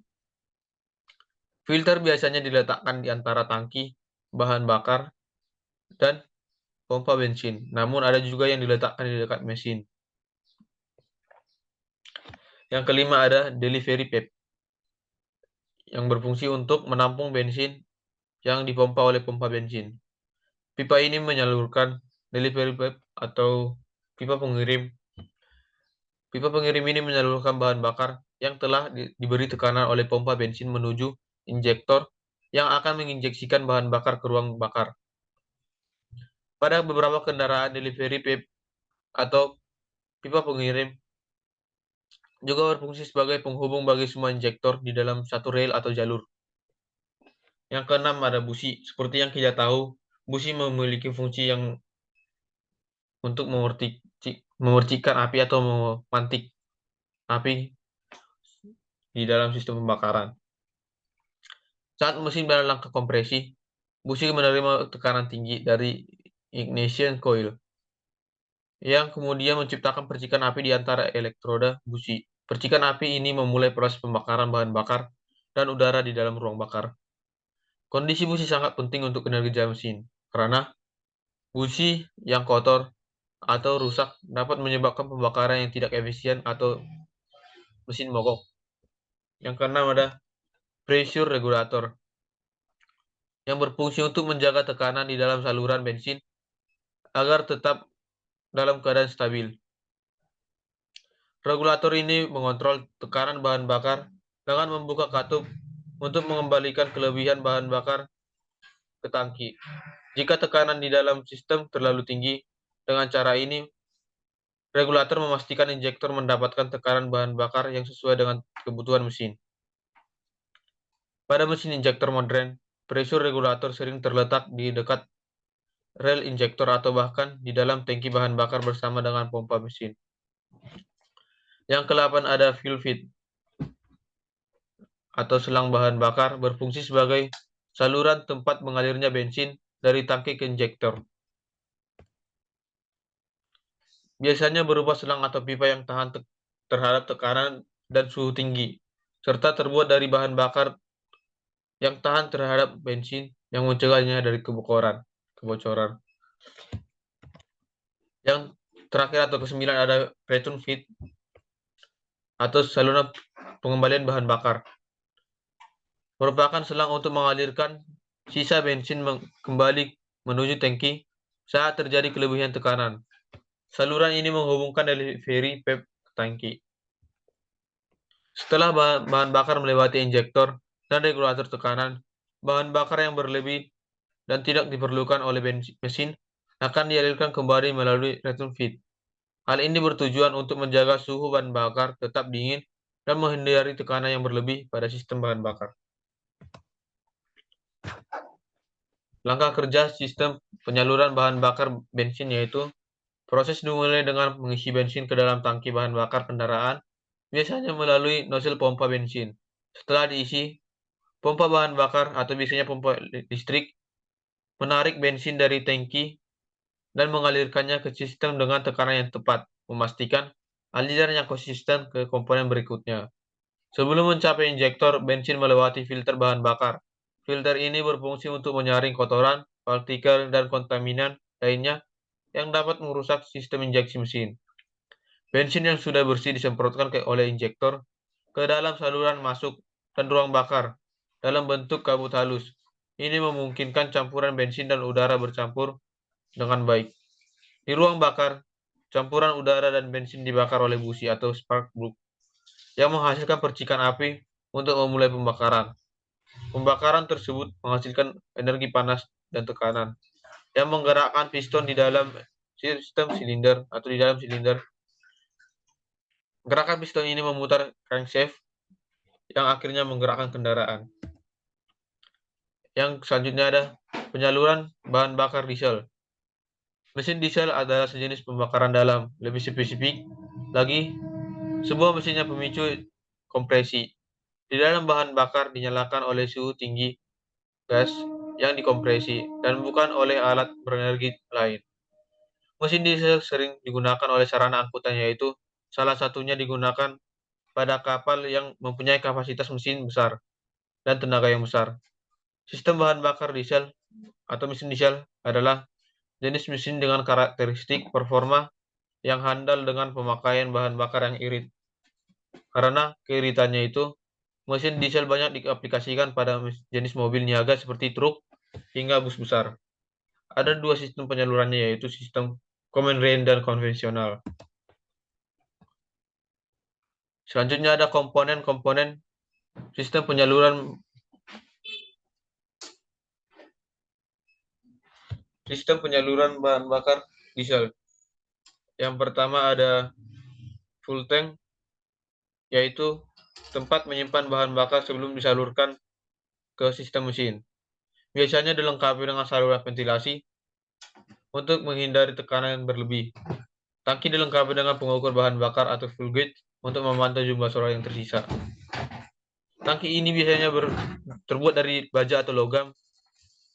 Filter biasanya diletakkan di antara tangki bahan bakar dan pompa bensin, namun ada juga yang diletakkan di dekat mesin. Yang kelima ada delivery pipe yang berfungsi untuk menampung bensin yang dipompa oleh pompa bensin. Pipa ini menyalurkan delivery pipe atau pipa pengirim. Pipa pengirim ini menyalurkan bahan bakar yang telah diberi tekanan oleh pompa bensin menuju injektor yang akan menginjeksikan bahan bakar ke ruang bakar. Pada beberapa kendaraan, delivery pipe atau pipa pengirim juga berfungsi sebagai penghubung bagi semua injektor di dalam satu rel atau jalur. Yang keenam ada busi. Seperti yang kita tahu, busi memiliki fungsi yang untuk memercikkan api atau memantik api di dalam sistem pembakaran. Saat mesin berada ke kompresi, busi menerima tekanan tinggi dari ignition coil yang kemudian menciptakan percikan api di antara elektroda busi. Percikan api ini memulai proses pembakaran bahan bakar dan udara di dalam ruang bakar. Kondisi busi sangat penting untuk kinerja mesin, karena busi yang kotor atau rusak dapat menyebabkan pembakaran yang tidak efisien atau mesin mogok. Yang keenam ada pressure regulator yang berfungsi untuk menjaga tekanan di dalam saluran bensin agar tetap dalam keadaan stabil. Regulator ini mengontrol tekanan bahan bakar dengan membuka katup untuk mengembalikan kelebihan bahan bakar ke tangki. Jika tekanan di dalam sistem terlalu tinggi, dengan cara ini, regulator memastikan injektor mendapatkan tekanan bahan bakar yang sesuai dengan kebutuhan mesin. Pada mesin injektor modern, pressure regulator sering terletak di dekat rel injektor atau bahkan di dalam tangki bahan bakar bersama dengan pompa mesin. Yang ke-8 ada fuel feed atau selang bahan bakar, berfungsi sebagai saluran tempat mengalirnya bensin dari tangki ke injektor. Biasanya berupa selang atau pipa yang tahan terhadap tekanan dan suhu tinggi, serta terbuat dari bahan bakar yang tahan terhadap bensin yang mencegahnya dari kebocoran. Yang terakhir atau ke-9 ada return feed atau saluran pengembalian bahan bakar. Merupakan selang untuk mengalirkan sisa bensin kembali menuju tangki saat terjadi kelebihan tekanan. Saluran ini menghubungkan delivery pipe ke tangki. Setelah bahan bakar melewati injektor dan regulator tekanan, bahan bakar yang berlebih dan tidak diperlukan oleh mesin akan dialirkan kembali melalui return feed. Hal ini bertujuan untuk menjaga suhu bahan bakar tetap dingin dan menghindari tekanan yang berlebih pada sistem bahan bakar. Langkah kerja sistem penyaluran bahan bakar bensin yaitu proses dimulai dengan mengisi bensin ke dalam tangki bahan bakar kendaraan, biasanya melalui nozzle pompa bensin. Setelah diisi, pompa bahan bakar atau biasanya pompa listrik menarik bensin dari tangki dan mengalirkannya ke sistem dengan tekanan yang tepat, memastikan aliran yang konsisten ke komponen berikutnya. Sebelum mencapai injektor, bensin melewati filter bahan bakar. Filter ini berfungsi untuk menyaring kotoran, partikel, dan kontaminan lainnya yang dapat merusak sistem injeksi mesin. Bensin yang sudah bersih disemprotkan oleh injektor ke dalam saluran masuk dan ruang bakar dalam bentuk kabut halus. Ini memungkinkan campuran bensin dan udara bercampur dengan baik. Di ruang bakar, campuran udara dan bensin dibakar oleh busi atau spark plug yang menghasilkan percikan api untuk memulai pembakaran. Pembakaran tersebut menghasilkan energi panas dan tekanan yang menggerakkan piston di dalam sistem silinder atau di dalam silinder. Gerakan piston ini memutar crankshaft yang akhirnya menggerakkan kendaraan. Yang selanjutnya ada penyaluran bahan bakar diesel. Mesin diesel adalah sejenis pembakaran dalam. Lebih spesifik lagi, sebuah mesinnya pemicu kompresi. Di dalam bahan bakar dinyalakan oleh suhu tinggi gas yang dikompresi dan bukan oleh alat berenergi lain. Mesin diesel sering digunakan oleh sarana angkutan yaitu salah satunya digunakan pada kapal yang mempunyai kapasitas mesin besar dan tenaga yang besar. Sistem bahan bakar diesel atau mesin diesel adalah jenis mesin dengan karakteristik performa yang handal dengan pemakaian bahan bakar yang irit. Karena keiritannya itu, mesin diesel banyak diaplikasikan pada jenis mobil niaga seperti truk hingga bus besar. Ada dua sistem penyalurannya yaitu sistem common rail dan konvensional. Selanjutnya ada komponen-komponen sistem penyaluran bahan bakar diesel. Yang pertama ada full tank, yaitu tempat menyimpan bahan bakar sebelum disalurkan ke sistem mesin. Biasanya dilengkapi dengan saluran ventilasi untuk menghindari tekanan yang berlebih. Tangki dilengkapi dengan pengukur bahan bakar atau fuel gauge untuk memantau jumlah solar yang tersisa. Tangki ini biasanya terbuat dari baja atau logam,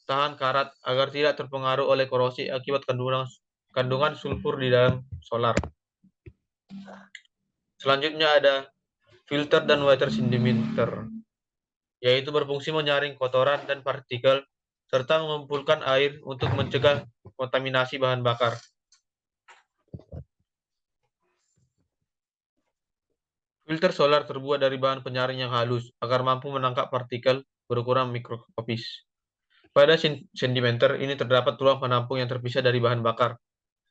tahan karat agar tidak terpengaruh oleh korosi akibat kandungan sulfur di dalam solar. Selanjutnya ada filter dan water sedimeter, yaitu berfungsi menyaring kotoran dan partikel serta mengumpulkan air untuk mencegah kontaminasi bahan bakar. Filter solar terbuat dari bahan penyaring yang halus agar mampu menangkap partikel berukuran mikroskopis. Pada sedimeter ini terdapat ruang penampung yang terpisah dari bahan bakar,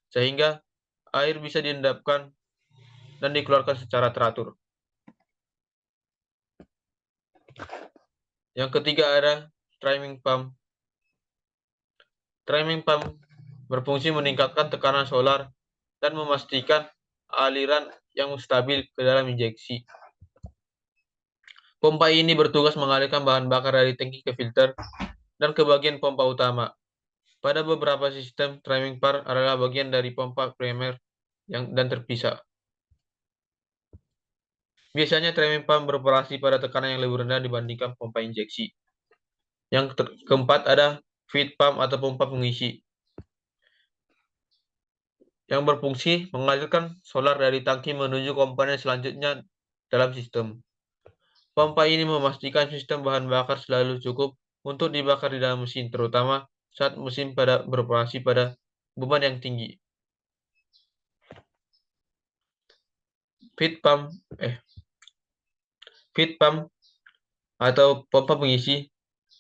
sehingga air bisa diendapkan dan dikeluarkan secara teratur. Yang ketiga ada timing pump. Timing pump berfungsi meningkatkan tekanan solar dan memastikan aliran yang stabil ke dalam injeksi. Pompa ini bertugas mengalirkan bahan bakar dari tangki ke filter dan ke bagian pompa utama. Pada beberapa sistem, timing pump adalah bagian dari pompa primer dan terpisah. Biasanya timing pump beroperasi pada tekanan yang lebih rendah dibandingkan pompa injeksi. Yang keempat ada feed pump atau pompa pengisi, yang berfungsi mengalirkan solar dari tangki menuju komponen selanjutnya dalam sistem. Pompa ini memastikan sistem bahan bakar selalu cukup untuk dibakar di dalam mesin, terutama saat mesin beroperasi pada beban yang tinggi. Feed pump atau pompa pengisi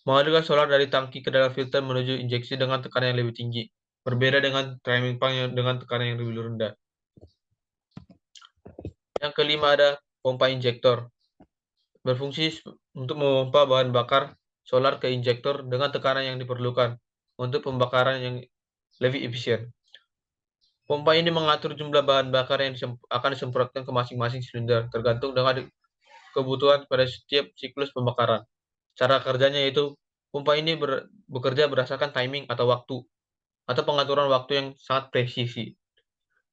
mengalirkan solar dari tangki ke dalam filter menuju injeksi dengan tekanan yang lebih tinggi, berbeda dengan timing pump dengan tekanan yang lebih rendah. Yang kelima ada pompa injektor. Berfungsi untuk memompa bahan bakar solar ke injektor dengan tekanan yang diperlukan untuk pembakaran yang lebih efisien. Pompa ini mengatur jumlah bahan bakar yang akan disemprotkan ke masing-masing silinder, tergantung dengan kebutuhan pada setiap siklus pembakaran. Cara kerjanya yaitu pompa ini bekerja berdasarkan timing atau waktu, atau pengaturan waktu yang sangat presisi.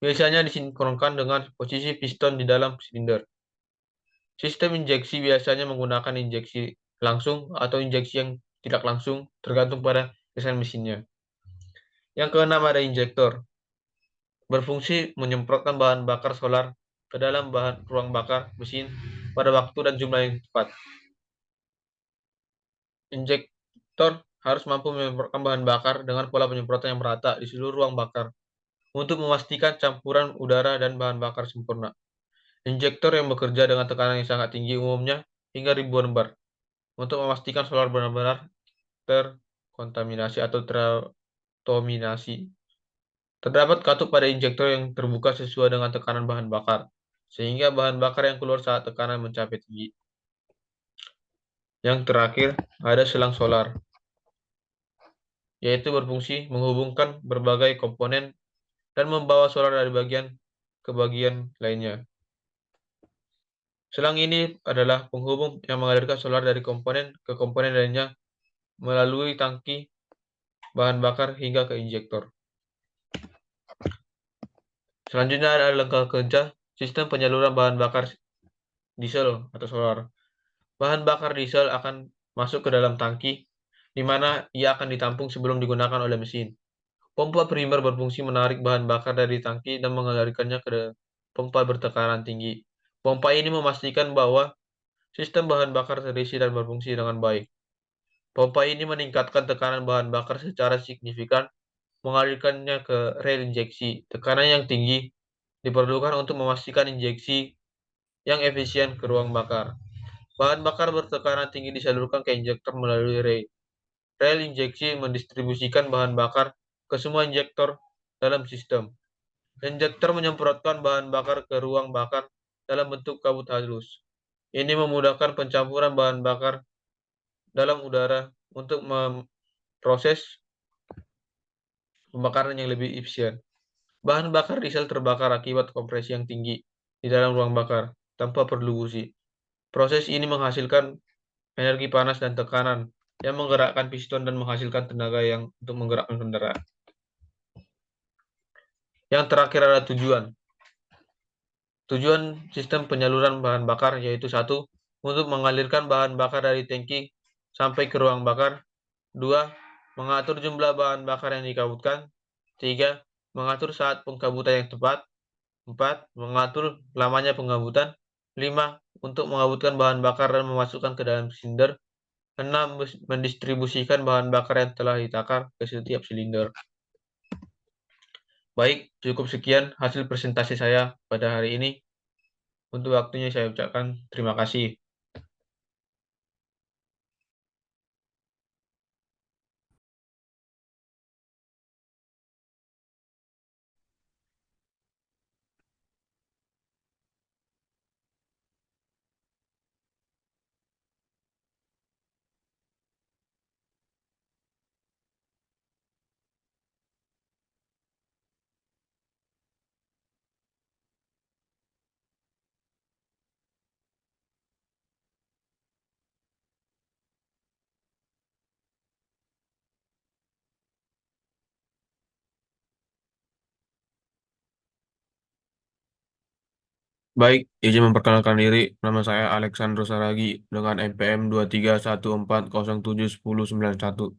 Biasanya disinkronkan dengan posisi piston di dalam silinder. Sistem injeksi biasanya menggunakan injeksi langsung atau injeksi yang tidak langsung, tergantung pada desain mesinnya. Yang keenam ada injektor. Berfungsi menyemprotkan bahan bakar solar ke dalam ruang bakar mesin pada waktu dan jumlah yang tepat. Injektor harus mampu menyemprotkan bahan bakar dengan pola penyemprotan yang merata di seluruh ruang bakar untuk memastikan campuran udara dan bahan bakar sempurna. Injektor yang bekerja dengan tekanan yang sangat tinggi umumnya hingga ribuan bar untuk memastikan solar benar-benar terkontaminasi atau teratominasi. Terdapat katup pada injektor yang terbuka sesuai dengan tekanan bahan bakar, sehingga bahan bakar yang keluar saat tekanan mencapai tinggi. Yang terakhir, ada selang solar, yaitu berfungsi menghubungkan berbagai komponen dan membawa solar dari bagian ke bagian lainnya. Selang ini adalah penghubung yang mengalirkan solar dari komponen ke komponen lainnya melalui tangki bahan bakar hingga ke injektor. Selanjutnya ada langkah kerja sistem penyaluran bahan bakar diesel atau solar. Bahan bakar diesel akan masuk ke dalam tangki, di mana ia akan ditampung sebelum digunakan oleh mesin. Pompa primer berfungsi menarik bahan bakar dari tangki dan mengalirkannya ke pompa bertekanan tinggi. Pompa ini memastikan bahwa sistem bahan bakar terisi dan berfungsi dengan baik. Pompa ini meningkatkan tekanan bahan bakar secara signifikan, mengalirkannya ke rel injeksi. Tekanan yang tinggi diperlukan untuk memastikan injeksi yang efisien ke ruang bakar. Bahan bakar bertekanan tinggi disalurkan ke injektor melalui rel. Rel injeksi mendistribusikan bahan bakar ke semua injektor dalam sistem. Injektor menyemprotkan bahan bakar ke ruang bakar dalam bentuk kabut halus. Ini memudahkan pencampuran bahan bakar dalam udara untuk memproses pembakaran yang lebih efisien. Bahan bakar diesel terbakar akibat kompresi yang tinggi di dalam ruang bakar tanpa perlu busi. Proses ini menghasilkan energi panas dan tekanan yang menggerakkan piston dan menghasilkan tenaga yang untuk menggerakkan kendaraan. Yang terakhir adalah tujuan. Tujuan sistem penyaluran bahan bakar yaitu 1. Untuk mengalirkan bahan bakar dari tangki sampai ke ruang bakar. 2. Mengatur jumlah bahan bakar yang dikabutkan. 3. Mengatur saat pengkabutan yang tepat. 4. Mengatur lamanya pengkabutan. 5. Untuk mengabutkan bahan bakar dan memasukkan ke dalam silinder. 6. Mendistribusikan bahan bakar yang telah ditakar ke setiap silinder. Baik, cukup sekian hasil presentasi saya pada hari ini. Untuk waktunya saya ucapkan terima kasih. Baik, izin memperkenalkan diri. Nama saya Alexandro Saragi dengan NPM 231407191.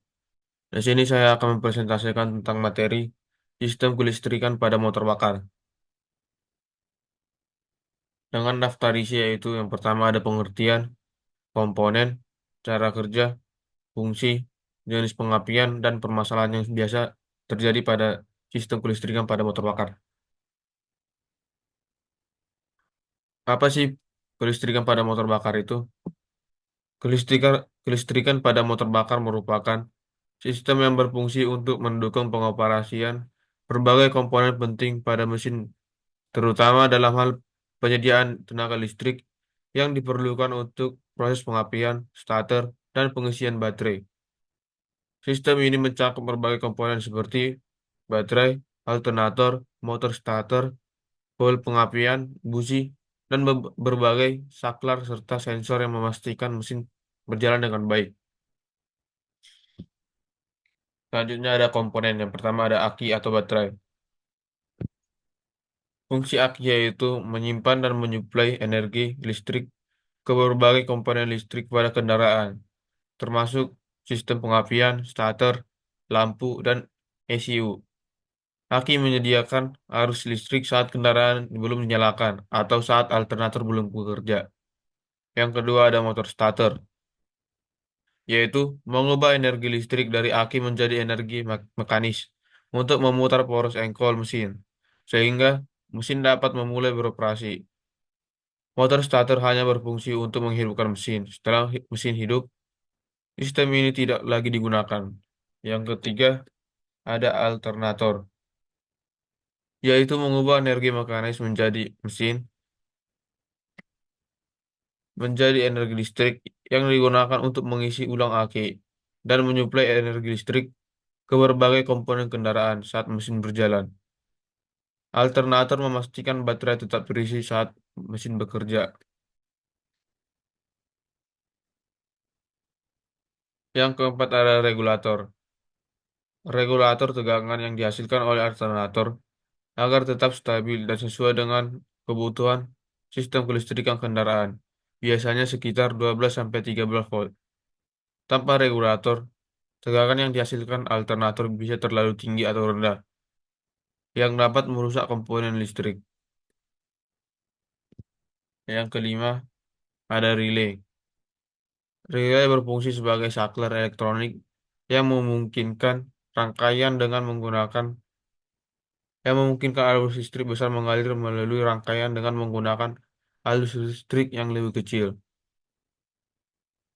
Di sini saya akan mempresentasikan tentang materi sistem kelistrikan pada motor bakar. Dengan daftar isi yaitu yang pertama ada pengertian, komponen, cara kerja, fungsi, jenis pengapian, dan permasalahan yang biasa terjadi pada sistem kelistrikan pada motor bakar. Apa sih kelistrikan pada motor bakar itu? Kelistrikan, kelistrikan pada motor bakar merupakan sistem yang berfungsi untuk mendukung pengoperasian berbagai komponen penting pada mesin, terutama dalam hal penyediaan tenaga listrik yang diperlukan untuk proses pengapian, starter, dan pengisian baterai. Sistem ini mencakup berbagai komponen seperti baterai, alternator, motor starter, coil pengapian, busi, dan berbagai saklar serta sensor yang memastikan mesin berjalan dengan baik. Selanjutnya ada komponen. Yang pertama ada aki atau baterai. Fungsi aki yaitu menyimpan dan menyuplai energi listrik ke berbagai komponen listrik pada kendaraan, termasuk sistem pengapian, starter, lampu, dan ECU. Aki menyediakan arus listrik saat kendaraan belum dinyalakan atau saat alternator belum bekerja. Yang kedua ada motor starter, yaitu mengubah energi listrik dari aki menjadi energi mekanis untuk memutar poros engkol mesin, sehingga mesin dapat memulai beroperasi. Motor starter hanya berfungsi untuk menghidupkan mesin. Setelah mesin hidup, sistem ini tidak lagi digunakan. Yang ketiga ada alternator, yaitu mengubah energi mekanis menjadi energi listrik yang digunakan untuk mengisi ulang aki dan menyuplai energi listrik ke berbagai komponen kendaraan saat mesin berjalan. Alternator memastikan baterai tetap terisi saat mesin bekerja. Yang keempat ada regulator. Regulator tegangan yang dihasilkan oleh alternator agar tetap stabil dan sesuai dengan kebutuhan sistem kelistrikan kendaraan, biasanya sekitar 12-13 volt. Tanpa regulator, tegangan yang dihasilkan alternator bisa terlalu tinggi atau rendah, yang dapat merusak komponen listrik. Yang kelima, ada relay. Relay berfungsi sebagai saklar elektronik yang memungkinkan arus listrik besar mengalir melalui rangkaian dengan menggunakan arus listrik yang lebih kecil.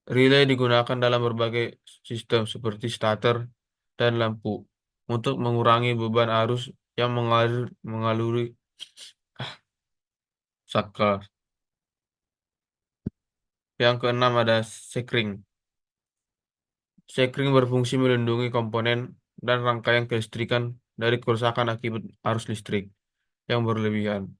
Relay digunakan dalam berbagai sistem seperti starter dan lampu untuk mengurangi beban arus yang mengaliri saklar. Yang keenam ada sekring. Sekring berfungsi melindungi komponen dan rangkaian kelistrikan dari kerusakan akibat arus listrik yang berlebihan.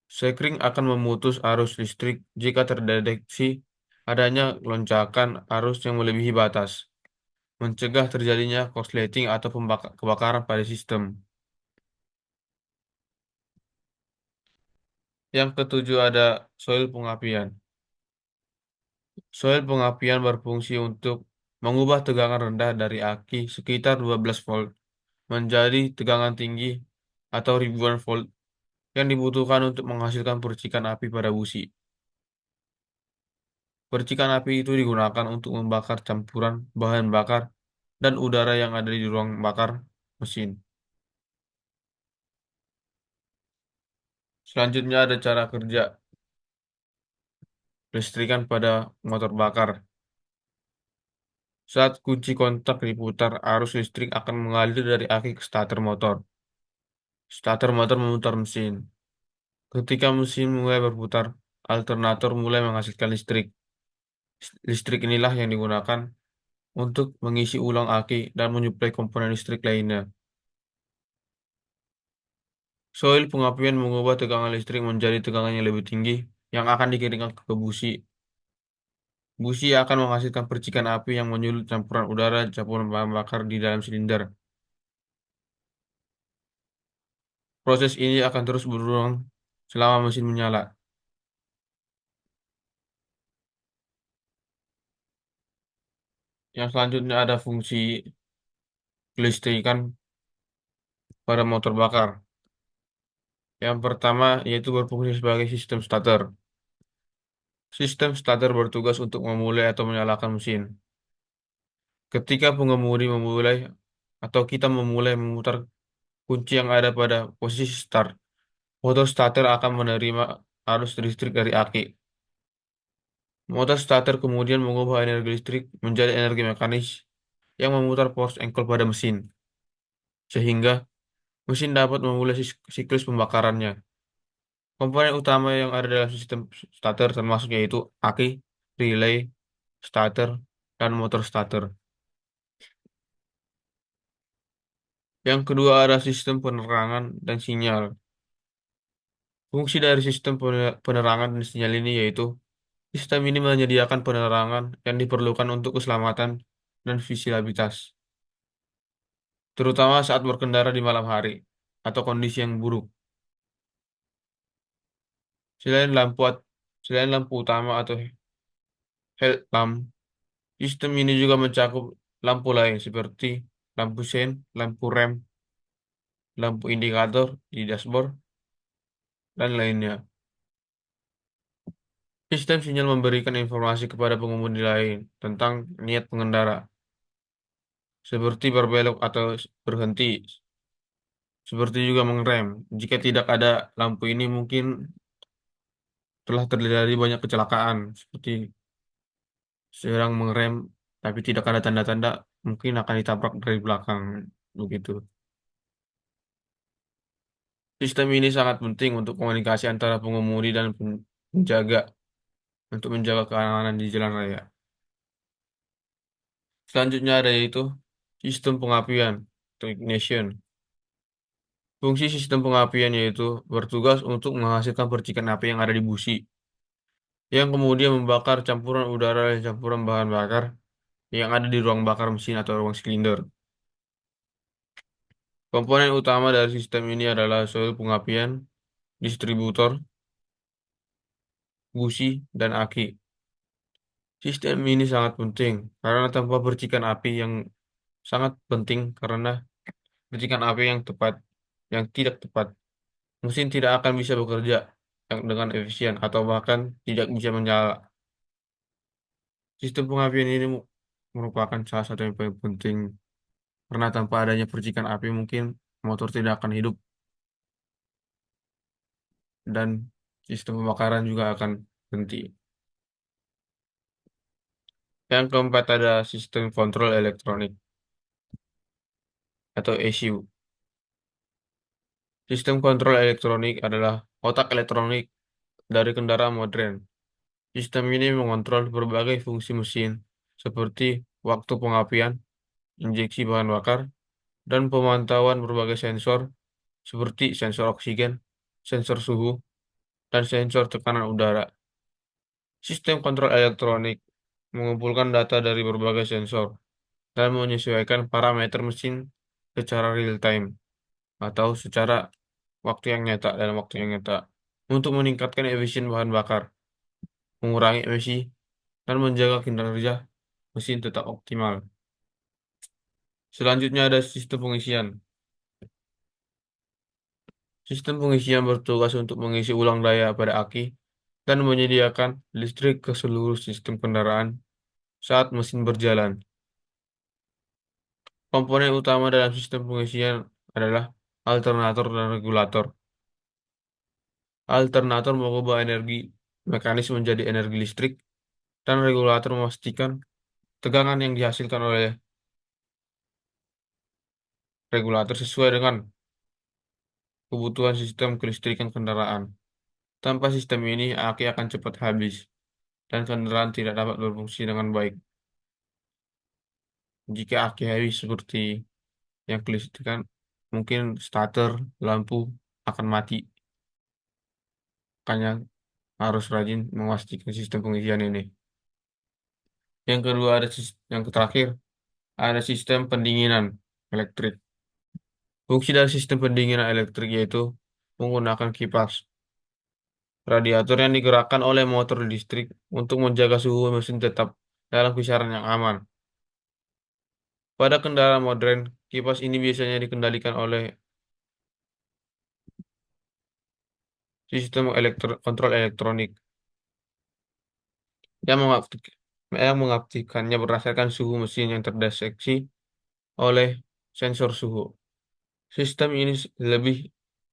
Sekring akan memutus arus listrik jika terdeteksi adanya lonjakan arus yang melebihi batas, mencegah terjadinya korsleting atau kebakaran pada sistem. Yang ketujuh ada soil pengapian. Soil pengapian berfungsi untuk mengubah tegangan rendah dari aki sekitar 12 volt menjadi tegangan tinggi atau ribuan volt yang dibutuhkan untuk menghasilkan percikan api pada busi. Percikan api itu digunakan untuk membakar campuran bahan bakar dan udara yang ada di ruang bakar mesin. Selanjutnya ada cara kerja listrikan pada motor bakar. Saat kunci kontak diputar, arus listrik akan mengalir dari aki ke starter motor. Starter motor memutar mesin. Ketika mesin mulai berputar, alternator mulai menghasilkan listrik. Listrik inilah yang digunakan untuk mengisi ulang aki dan menyuplai komponen listrik lainnya. Soil pengapian mengubah tegangan listrik menjadi tegangan yang lebih tinggi yang akan dikirimkan ke busi. Busi akan menghasilkan percikan api yang menyulut campuran udara campuran bahan bakar di dalam silinder. Proses ini akan terus berulang selama mesin menyala. Yang selanjutnya ada fungsi kelistrikan pada motor bakar. Yang pertama yaitu berfungsi sebagai sistem starter. Sistem starter bertugas untuk memulai atau menyalakan mesin. Ketika pengemudi memulai atau kita memulai memutar kunci yang ada pada posisi start, motor starter akan menerima arus listrik dari aki. Motor starter kemudian mengubah energi listrik menjadi energi mekanis yang memutar force engkol pada mesin, sehingga mesin dapat memulai siklus pembakarannya. Komponen utama yang ada dalam sistem starter termasuk yaitu aki, relay, starter, dan motor starter. Yang kedua ada sistem penerangan dan sinyal. Fungsi dari sistem penerangan dan sinyal ini yaitu sistem ini menyediakan penerangan yang diperlukan untuk keselamatan dan visibilitas, terutama saat berkendara di malam hari atau kondisi yang buruk. Selain lampu, selain lampu utama atau headlamp, sistem ini juga mencakup lampu lain seperti lampu sein, lampu rem, lampu indikator di dashboard, dan lainnya. Sistem sinyal memberikan informasi kepada pengemudi lain tentang niat pengendara, seperti berbelok atau berhenti, seperti juga mengerem. Jika tidak ada lampu ini, mungkin telah terjadi banyak kecelakaan, seperti sedang mengerem tapi tidak ada tanda-tanda, mungkin akan ditabrak dari belakang, begitu. Sistem ini sangat penting untuk komunikasi antara pengemudi dan penjaga untuk menjaga keamanan di jalan raya. Selanjutnya ada yaitu sistem pengapian atau ignition. Fungsi sistem pengapian yaitu bertugas untuk menghasilkan percikan api yang ada di busi, yang kemudian membakar campuran udara dan campuran bahan bakar yang ada di ruang bakar mesin atau ruang silinder. Komponen utama dari sistem ini adalah sel pengapian, distributor, busi, dan aki. Sistem ini sangat penting karena tanpa percikan api yang sangat penting karena percikan api yang tepat, yang tidak tepat, mesin tidak akan bisa bekerja dengan efisien atau bahkan tidak bisa menyala. Sistem pengapian ini merupakan salah satu yang paling penting karena tanpa adanya percikan api mungkin motor tidak akan hidup dan sistem pembakaran juga akan berhenti. Yang keempat ada sistem kontrol elektronik atau ECU. Sistem kontrol elektronik adalah otak elektronik dari kendaraan modern. Sistem ini mengontrol berbagai fungsi mesin seperti waktu pengapian, injeksi bahan bakar, dan pemantauan berbagai sensor seperti sensor oksigen, sensor suhu, dan sensor tekanan udara. Sistem kontrol elektronik mengumpulkan data dari berbagai sensor dan menyesuaikan parameter mesin secara real time atau secara waktu yang nyata dalam waktu yang nyata untuk meningkatkan efisien bahan bakar, mengurangi emisi, dan menjaga kinerja mesin tetap optimal. Selanjutnya ada sistem pengisian. Sistem pengisian bertugas untuk mengisi ulang daya pada aki dan menyediakan listrik ke seluruh sistem kendaraan saat mesin berjalan. Komponen utama dalam sistem pengisian adalah alternator dan regulator. Alternator mengubah energi mekanis menjadi energi listrik, dan regulator memastikan tegangan yang dihasilkan oleh regulator sesuai dengan kebutuhan sistem kelistrikan kendaraan. Tanpa sistem ini, aki akan cepat habis dan kendaraan tidak dapat berfungsi dengan baik. Jika aki habis seperti yang kelistrikan, mungkin starter, lampu akan mati. Makanya harus rajin memastikan sistem pengisian ini. Yang kedua ada yang terakhir ada sistem pendinginan elektrik. Fungsi dari sistem pendinginan elektrik yaitu menggunakan kipas radiator yang digerakkan oleh motor listrik untuk menjaga suhu mesin tetap dalam kisaran yang aman. Pada kendaraan modern, kipas ini biasanya dikendalikan oleh sistem kontrol elektronik yang mengaktifkannya berdasarkan suhu mesin yang terdeteksi oleh sensor suhu. Sistem ini lebih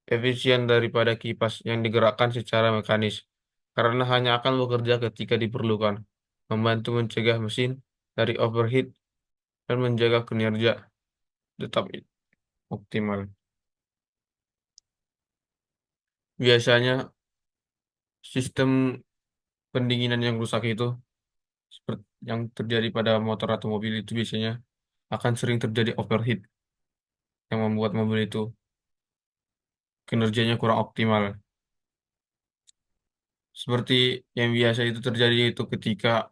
efisien daripada kipas yang digerakkan secara mekanis karena hanya akan bekerja ketika diperlukan, membantu mencegah mesin dari overheat dan menjaga kinerja tetap optimal. Biasanya sistem pendinginan yang rusak itu seperti yang terjadi pada motor atau mobil itu biasanya akan sering terjadi overheat yang membuat mobil itu kinerjanya kurang optimal. Seperti yang biasa itu terjadi itu ketika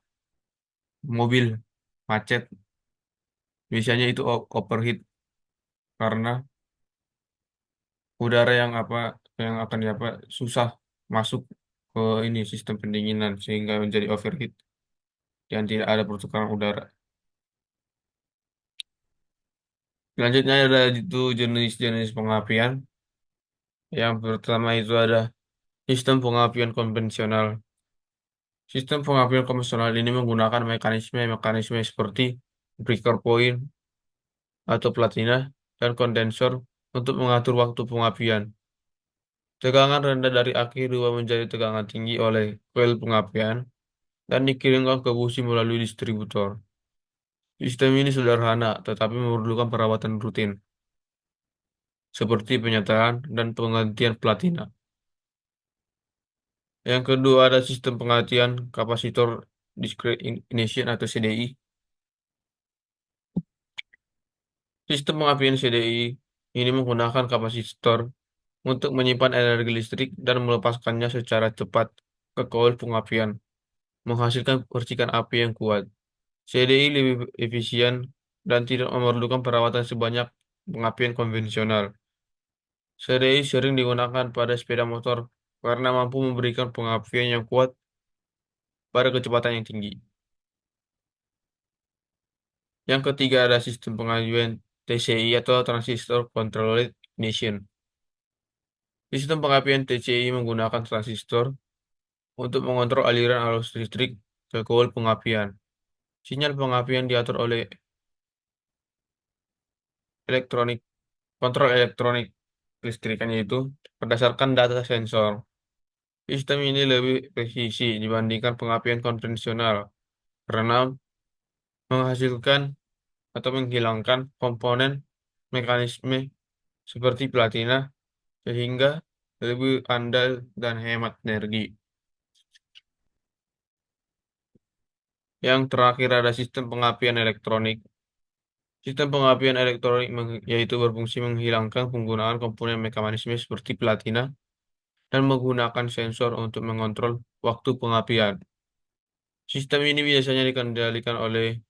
mobil macet, biasanya itu overheat karena udara yang akan susah masuk ke ini sistem pendinginan sehingga menjadi overheat dan tidak ada pertukaran udara. Selanjutnya ada itu jenis-jenis pengapian. Yang pertama itu ada sistem pengapian konvensional. Sistem pengapian konvensional ini menggunakan mekanisme seperti breaker point atau platina dan kondensor untuk mengatur waktu pengapian. Tegangan rendah dari aki 2 menjadi tegangan tinggi oleh koil pengapian dan dikirimkan ke busi melalui distributor. Sistem ini sederhana tetapi memerlukan perawatan rutin, seperti penyetaan dan penggantian platina. Yang kedua ada sistem penggantian kapasitor discrete ignition atau CDI. Sistem pengapian CDI ini menggunakan kapasitor untuk menyimpan energi listrik dan melepaskannya secara cepat ke koil pengapian, menghasilkan percikan api yang kuat. CDI lebih efisien dan tidak memerlukan perawatan sebanyak pengapian konvensional. CDI sering digunakan pada sepeda motor karena mampu memberikan pengapian yang kuat pada kecepatan yang tinggi. Yang ketiga ada sistem pengajuan TCI atau Transistor Controlled Ignition. Sistem pengapian TCI menggunakan transistor untuk mengontrol aliran arus listrik ke koil pengapian. Sinyal pengapian diatur oleh elektronik kontrol elektronik listrikan yaitu berdasarkan data sensor. Sistem ini lebih presisi dibandingkan pengapian konvensional karena menghasilkan atau menghilangkan komponen mekanisme seperti platina sehingga lebih andal dan hemat energi. Yang terakhir ada sistem pengapian elektronik. Sistem pengapian elektronik yaitu berfungsi menghilangkan penggunaan komponen mekanisme seperti platina dan menggunakan sensor untuk mengontrol waktu pengapian. Sistem ini biasanya dikendalikan oleh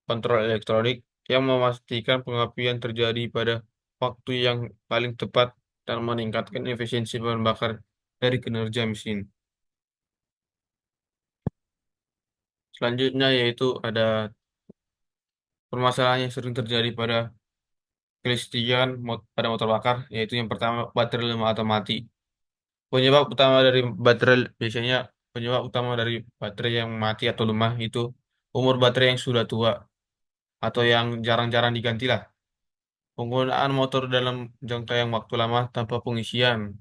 kontrol elektronik yang memastikan pengapian terjadi pada waktu yang paling tepat dan meningkatkan efisiensi bahan bakar dari kinerja mesin. Selanjutnya yaitu ada permasalahan yang sering terjadi pada kelistrikan pada motor bakar, yaitu yang pertama baterai lemah atau mati. Penyebab utama dari baterai biasanya penyebab utama dari baterai yang mati atau lemah itu umur baterai yang sudah tua atau yang jarang-jarang diganti lah. Penggunaan motor dalam jangka yang waktu lama tanpa pengisian.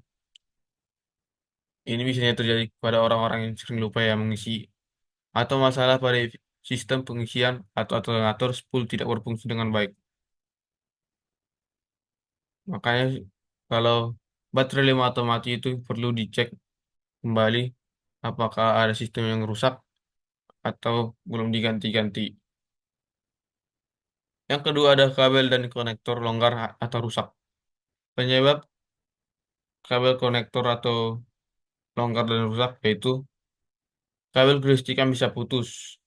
Ini biasanya terjadi pada orang-orang yang sering lupa ya mengisi atau masalah pada sistem pengisian atau alternator spool tidak berfungsi dengan baik. Makanya kalau baterai lemah atau mati itu perlu dicek kembali apakah ada sistem yang rusak atau belum diganti-ganti. Yang kedua ada kabel dan konektor longgar atau rusak. Penyebab kabel konektor atau longgar dan rusak yaitu kabel kelistrikan bisa putus,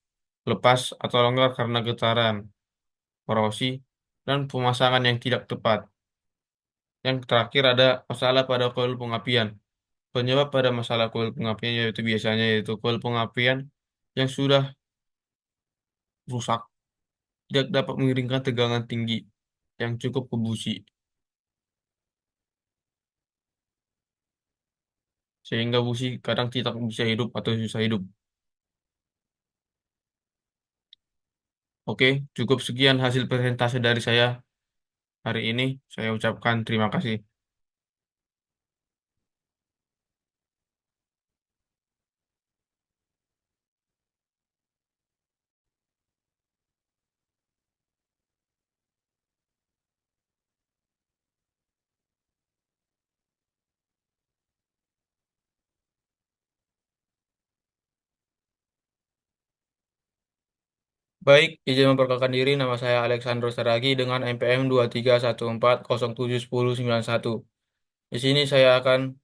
lepas atau longgar karena getaran, korosi, dan pemasangan yang tidak tepat. Yang terakhir ada masalah pada koil pengapian. Penyebab pada masalah koil pengapian yaitu koil pengapian yang sudah rusak tidak dapat mengirimkan tegangan tinggi yang cukup ke busi, sehingga busi kadang tidak bisa hidup atau susah hidup. Oke, cukup sekian hasil presentasi dari saya hari ini. Saya ucapkan terima kasih. Baik, izin memperkenalkan diri, nama saya Alexandro Saragi dengan NPM 2314071091. Di sini saya akan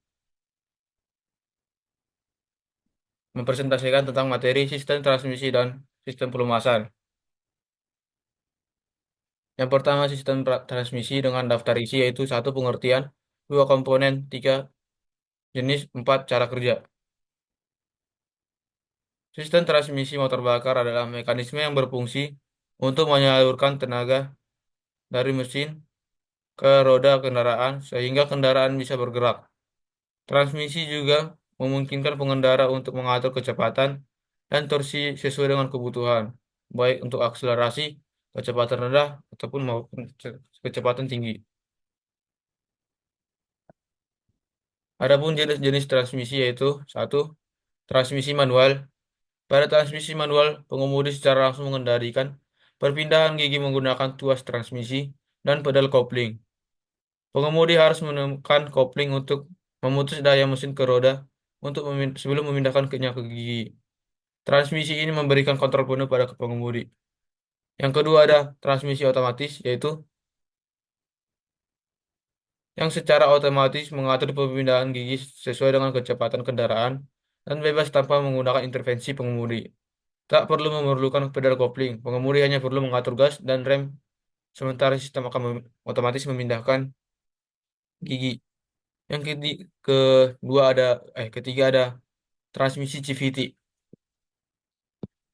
mempresentasikan tentang materi sistem transmisi dan sistem pelumasan. Yang pertama, sistem transmisi dengan daftar isi yaitu satu pengertian, dua komponen, tiga jenis, empat cara kerja. Sistem transmisi motor bakar adalah mekanisme yang berfungsi untuk menyalurkan tenaga dari mesin ke roda kendaraan sehingga kendaraan bisa bergerak. Transmisi juga memungkinkan pengendara untuk mengatur kecepatan dan torsi sesuai dengan kebutuhan, baik untuk akselerasi, kecepatan rendah, ataupun maupun kecepatan tinggi. Adapun jenis-jenis transmisi yaitu satu, transmisi manual. Pada transmisi manual, pengemudi secara langsung mengendalikan perpindahan gigi menggunakan tuas transmisi dan pedal kopling. Pengemudi harus menemukan kopling untuk memutus daya mesin ke roda untuk sebelum memindahkan ke gigi. Transmisi ini memberikan kontrol penuh pada pengemudi. Yang kedua ada transmisi otomatis, yaitu yang secara otomatis mengatur perpindahan gigi sesuai dengan kecepatan kendaraan dan bebas tanpa menggunakan intervensi pengemudi. Tak perlu memerlukan pedal kopling, pengemudi hanya perlu mengatur gas dan rem, sementara sistem akan otomatis memindahkan gigi. Yang ketiga ada transmisi CVT.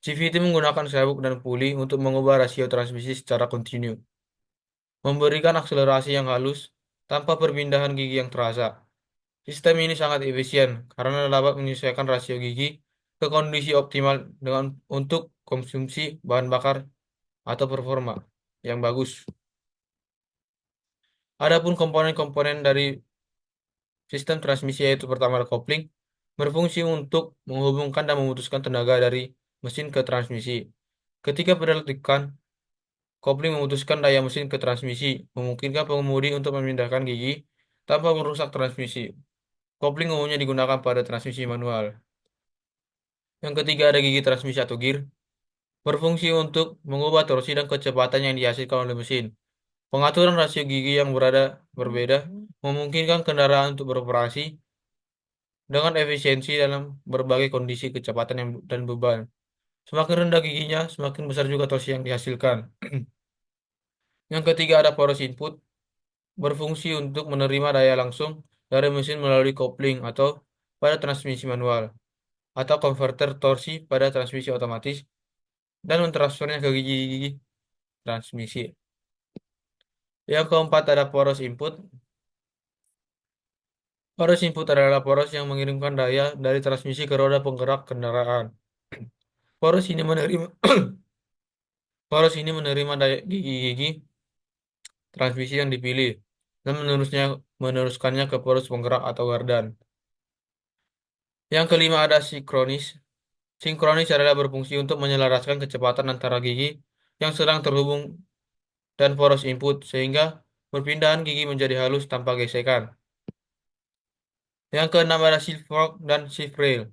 CVT menggunakan sabuk dan puli untuk mengubah rasio transmisi secara kontinu, memberikan akselerasi yang halus tanpa perpindahan gigi yang terasa. Sistem ini sangat efisien karena dapat menyesuaikan rasio gigi ke kondisi optimal dengan untuk konsumsi bahan bakar atau performa yang bagus. Adapun komponen-komponen dari sistem transmisi yaitu pertama ada kopling, berfungsi untuk menghubungkan dan memutuskan tenaga dari mesin ke transmisi. Ketika pedal tekan, kopling memutuskan daya mesin ke transmisi, memungkinkan pengemudi untuk memindahkan gigi tanpa merusak transmisi. Kopling umumnya digunakan pada transmisi manual. Yang ketiga ada gigi transmisi atau gear, berfungsi untuk mengubah torsi dan kecepatan yang dihasilkan oleh mesin. Pengaturan rasio gigi yang berbeda memungkinkan kendaraan untuk beroperasi dengan efisiensi dalam berbagai kondisi kecepatan dan beban. Semakin rendah giginya, semakin besar juga torsi yang dihasilkan. Yang ketiga ada poros input, berfungsi untuk menerima daya langsung dari mesin melalui kopling atau pada transmisi manual, atau konverter torsi pada transmisi otomatis, dan mentransfernya ke gigi-gigi transmisi. Yang keempat ada poros input. Poros input adalah poros yang mengirimkan daya dari transmisi ke roda penggerak kendaraan. Poros ini menerima poros ini menerima daya gigi-gigi transmisi yang dipilih dan meneruskannya ke poros penggerak atau gardan. Yang kelima ada sinkronis. Sinkronis adalah berfungsi untuk menyelaraskan kecepatan antara gigi yang sedang terhubung dan poros input sehingga perpindahan gigi menjadi halus tanpa gesekan. Yang keenam ada shift fork dan shift rail.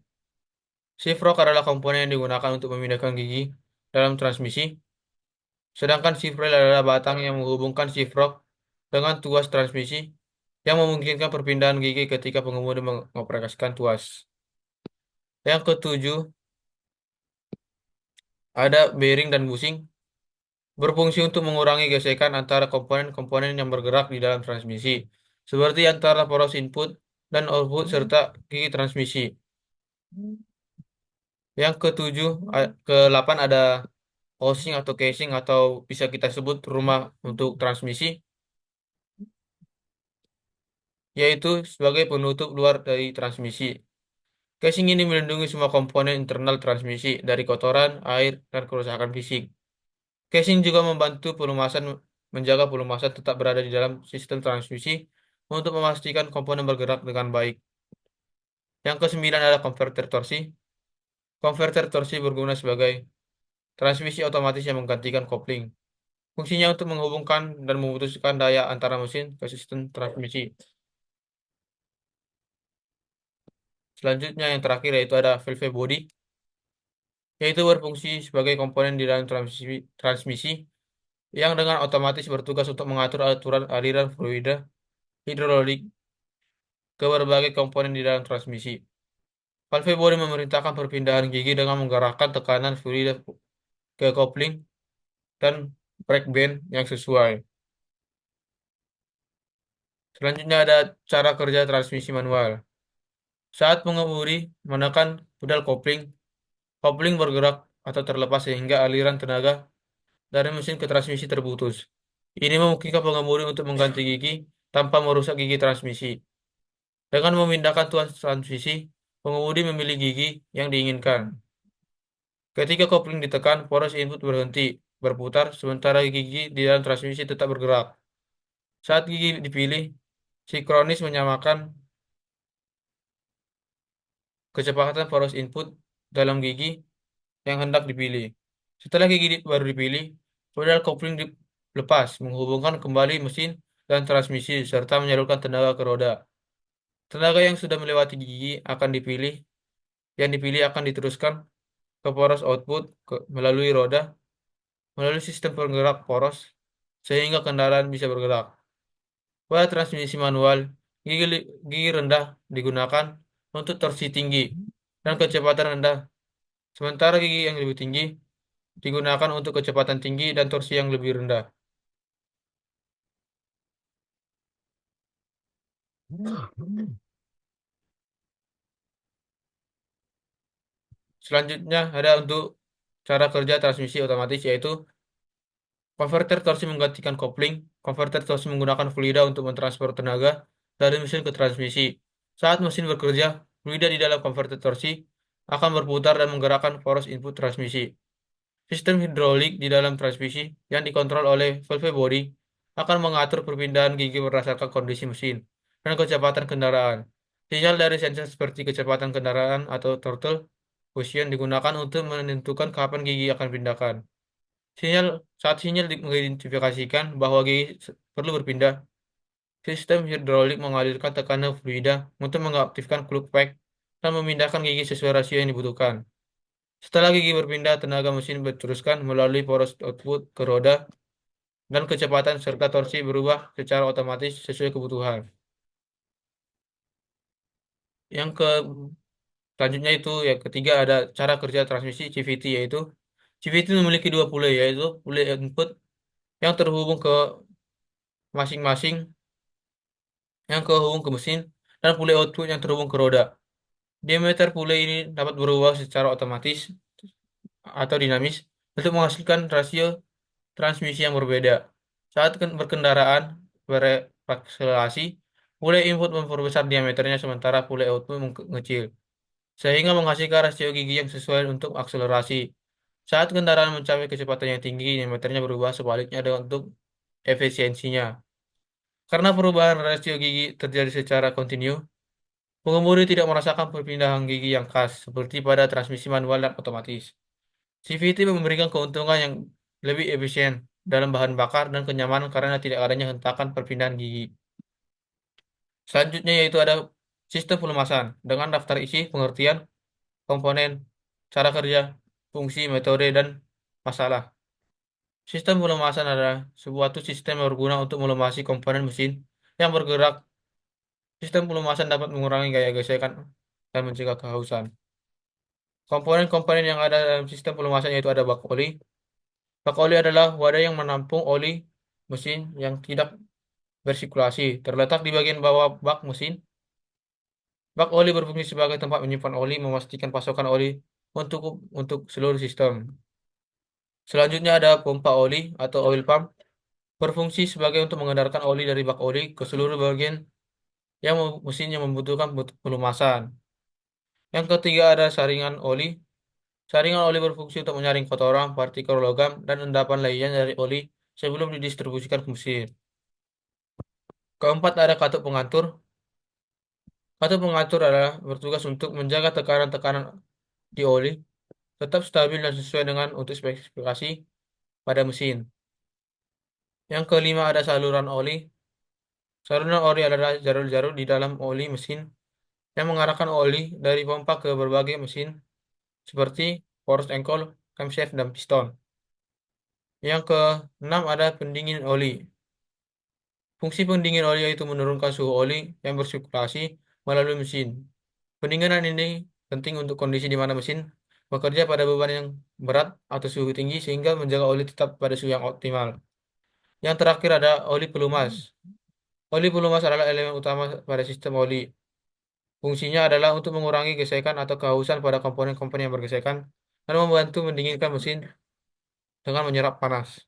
Shift fork adalah komponen yang digunakan untuk memindahkan gigi dalam transmisi, sedangkan shift rail adalah batang yang menghubungkan shift fork dengan tuas transmisi yang memungkinkan perpindahan gigi ketika pengemudi mengoperasikan tuas. Yang ketujuh ada bearing dan bushing, berfungsi untuk mengurangi gesekan antara komponen-komponen yang bergerak di dalam transmisi, seperti antara poros input dan output serta gigi transmisi. Yang ke-8 ada housing atau casing atau bisa kita sebut rumah untuk transmisi, yaitu sebagai penutup luar dari transmisi. Casing ini melindungi semua komponen internal transmisi dari kotoran, air, dan kerusakan fisik. Casing juga membantu pelumasan menjaga pelumasan tetap berada di dalam sistem transmisi untuk memastikan komponen bergerak dengan baik. Yang kesembilan adalah konverter torsi. Konverter torsi berguna sebagai transmisi otomatis yang menggantikan kopling. Fungsinya untuk menghubungkan dan memutuskan daya antara mesin ke sistem transmisi. Selanjutnya yang terakhir yaitu ada valve body yaitu berfungsi sebagai komponen di dalam transmisi yang dengan otomatis bertugas untuk mengatur aturan aliran fluida hidrolik ke berbagai komponen di dalam transmisi. Valve body memerintahkan perpindahan gigi dengan menggerakkan tekanan fluida ke kopling dan brake band yang sesuai. Selanjutnya ada cara kerja transmisi manual. Saat pengemudi menekan pedal kopling, kopling bergerak atau terlepas sehingga aliran tenaga dari mesin ke transmisi terputus. Ini memungkinkan pengemudi untuk mengganti gigi tanpa merusak gigi transmisi. Dengan memindahkan tuas transmisi, pengemudi memilih gigi yang diinginkan. Ketika kopling ditekan, poros input berhenti berputar, sementara gigi di dalam transmisi tetap bergerak. Saat gigi dipilih, sinkronis menyamakan kecepatan poros input dalam gigi yang hendak dipilih. Setelah gigi baru dipilih, pedal kopling dilepas, menghubungkan kembali mesin dan transmisi, serta menyalurkan tenaga ke roda. Tenaga yang sudah melewati gigi yang dipilih akan diteruskan ke poros output melalui roda, melalui sistem penggerak poros, sehingga kendaraan bisa bergerak. Pada transmisi manual, gigi rendah digunakan untuk torsi tinggi dan kecepatan rendah, sementara gigi yang lebih tinggi digunakan untuk kecepatan tinggi dan torsi yang lebih rendah. Selanjutnya ada untuk cara kerja transmisi otomatis yaitu konverter torsi menggantikan kopling. Konverter torsi menggunakan fluida untuk mentransfer tenaga dari mesin ke transmisi. Saat mesin bekerja, fluida di dalam konverter torsi akan berputar dan menggerakkan poros input transmisi. Sistem hidrolik di dalam transmisi yang dikontrol oleh valve body akan mengatur perpindahan gigi berdasarkan kondisi mesin dan kecepatan kendaraan. Sinyal dari sensor seperti kecepatan kendaraan atau throttle position digunakan untuk menentukan kapan gigi akan pindahkan. Saat sinyal mengidentifikasikan bahwa gigi perlu berpindah, sistem hidrolik mengalirkan tekanan fluida untuk mengaktifkan plug pack dan memindahkan gigi sesuai rasio yang dibutuhkan. Setelah gigi berpindah, tenaga mesin diteruskan melalui poros output ke roda dan kecepatan serta torsi berubah secara otomatis sesuai kebutuhan. Yang ke Selanjutnya itu yang ketiga ada cara kerja transmisi CVT yaitu CVT memiliki dua pule yaitu pule input yang terhubung ke masing-masing yang terhubung ke mesin dan pule output yang terhubung ke roda. Diameter pule ini dapat berubah secara otomatis atau dinamis untuk menghasilkan rasio transmisi yang berbeda. Saat berkendaraan berakselerasi, pule input memperbesar diameternya sementara pule output mengecil, sehingga menghasilkan rasio gigi yang sesuai untuk akselerasi. Saat kendaraan mencapai kecepatan yang tinggi, diameternya berubah sebaliknya untuk efisiensinya. Karena perubahan rasio gigi terjadi secara kontinu, pengemudi tidak merasakan perpindahan gigi yang khas seperti pada transmisi manual dan otomatis. CVT memberikan keuntungan yang lebih efisien dalam bahan bakar dan kenyamanan karena tidak adanya hentakan perpindahan gigi. Selanjutnya yaitu ada sistem pelumasan dengan daftar isi, pengertian, komponen, cara kerja, fungsi, metode, dan masalah. Sistem pelumasan adalah sebuah sistem yang berguna untuk melumasi komponen mesin yang bergerak. Sistem pelumasan dapat mengurangi gaya gesekan dan mencegah kehausan. Komponen-komponen yang ada dalam sistem pelumasan yaitu ada bak oli. Bak oli adalah wadah yang menampung oli mesin yang tidak bersirkulasi, terletak di bagian bawah bak mesin. Bak oli berfungsi sebagai tempat menyimpan oli, memastikan pasokan oli untuk untuk seluruh sistem. Selanjutnya ada pompa oli atau oil pump, berfungsi sebagai untuk mengedarkan oli dari bak oli ke seluruh bagian mesin yang membutuhkan pelumasan. Yang ketiga ada saringan oli. Saringan oli berfungsi untuk menyaring kotoran, partikel logam, dan endapan lainnya dari oli sebelum didistribusikan ke mesin. Keempat ada katup pengatur. Katup pengatur adalah bertugas untuk menjaga tekanan-tekanan di oli tetap stabil dan sesuai dengan untuk spesifikasi pada mesin. Yang kelima ada saluran oli. Saluran oli adalah jalur-jalur di dalam oli mesin yang mengarahkan oli dari pompa ke berbagai mesin seperti force angle, camshaft, dan piston. Yang keenam ada pendingin oli. Fungsi pendingin oli yaitu menurunkan suhu oli yang bersirkulasi melalui mesin. Pendinginan ini penting untuk kondisi di mana mesin bekerja pada beban yang berat atau suhu tinggi sehingga menjaga oli tetap pada suhu yang optimal. Yang terakhir ada oli pelumas. Oli pelumas adalah elemen utama pada sistem oli. Fungsinya adalah untuk mengurangi gesekan atau kehausan pada komponen-komponen yang bergesekan dan membantu mendinginkan mesin dengan menyerap panas.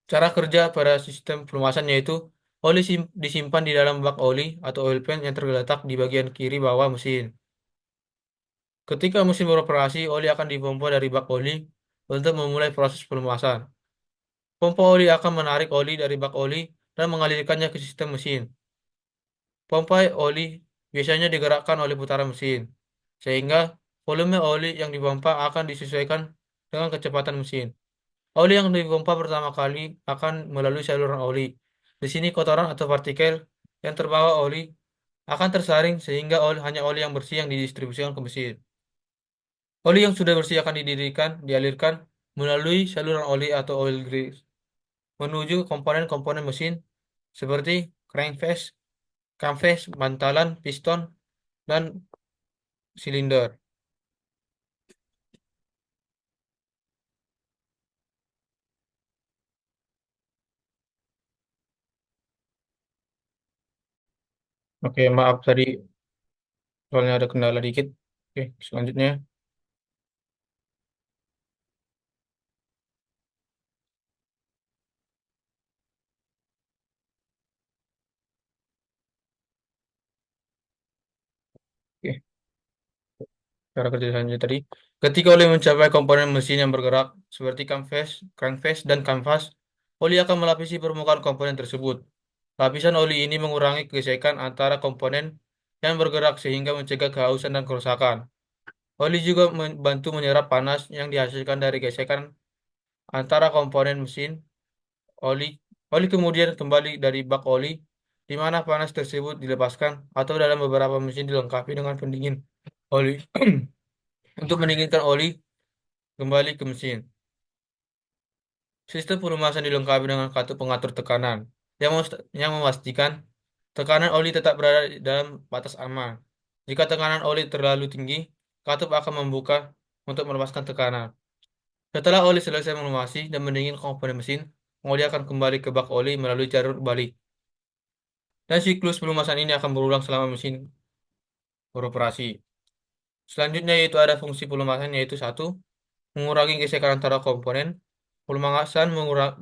Cara kerja pada sistem pelumasan yaitu oli disimpan di dalam bak oli atau oil pan yang terletak di bagian kiri bawah mesin. Ketika mesin beroperasi, oli akan dipompa dari bak oli untuk memulai proses pelumasan. Pompa oli akan menarik oli dari bak oli dan mengalirkannya ke sistem mesin. Pompa oli biasanya digerakkan oleh putaran mesin, sehingga volume oli yang dipompa akan disesuaikan dengan kecepatan mesin. Oli yang dipompa pertama kali akan melalui saluran oli. Di sini kotoran atau partikel yang terbawa oli akan tersaring sehingga hanya oli yang bersih yang didistribusikan ke mesin. Oli yang sudah bersih akan dialirkan melalui saluran oli atau oil grease menuju komponen-komponen mesin seperti crankcase, camshaft, bantalan, piston, dan silinder. Oke, maaf tadi soalnya ada kendala dikit. Oke, selanjutnya. Oke, cara kerja selanjutnya tadi. Ketika oli mencapai komponen mesin yang bergerak seperti crankcase, dan kanvas, oli akan melapisi permukaan komponen tersebut. Lapisan oli ini mengurangi gesekan antara komponen yang bergerak sehingga mencegah kehausan dan kerusakan. Oli juga membantu menyerap panas yang dihasilkan dari gesekan antara komponen mesin. Oli, oli kemudian kembali dari bak oli, di mana panas tersebut dilepaskan, atau dalam beberapa mesin dilengkapi dengan pendingin oli untuk mendinginkan oli kembali ke mesin. Sistem pelumasan dilengkapi dengan katup pengatur tekanan yang memastikan tekanan oli tetap berada dalam batas aman. Jika tekanan oli terlalu tinggi, katup akan membuka untuk melepaskan tekanan. Setelah oli selesai melumasi dan mendingin komponen mesin, oli akan kembali ke bak oli melalui jalur balik. Dan siklus pelumasan ini akan berulang selama mesin beroperasi. Selanjutnya yaitu ada fungsi pelumasan yaitu satu, mengurangi gesekan antara komponen. Pelumasan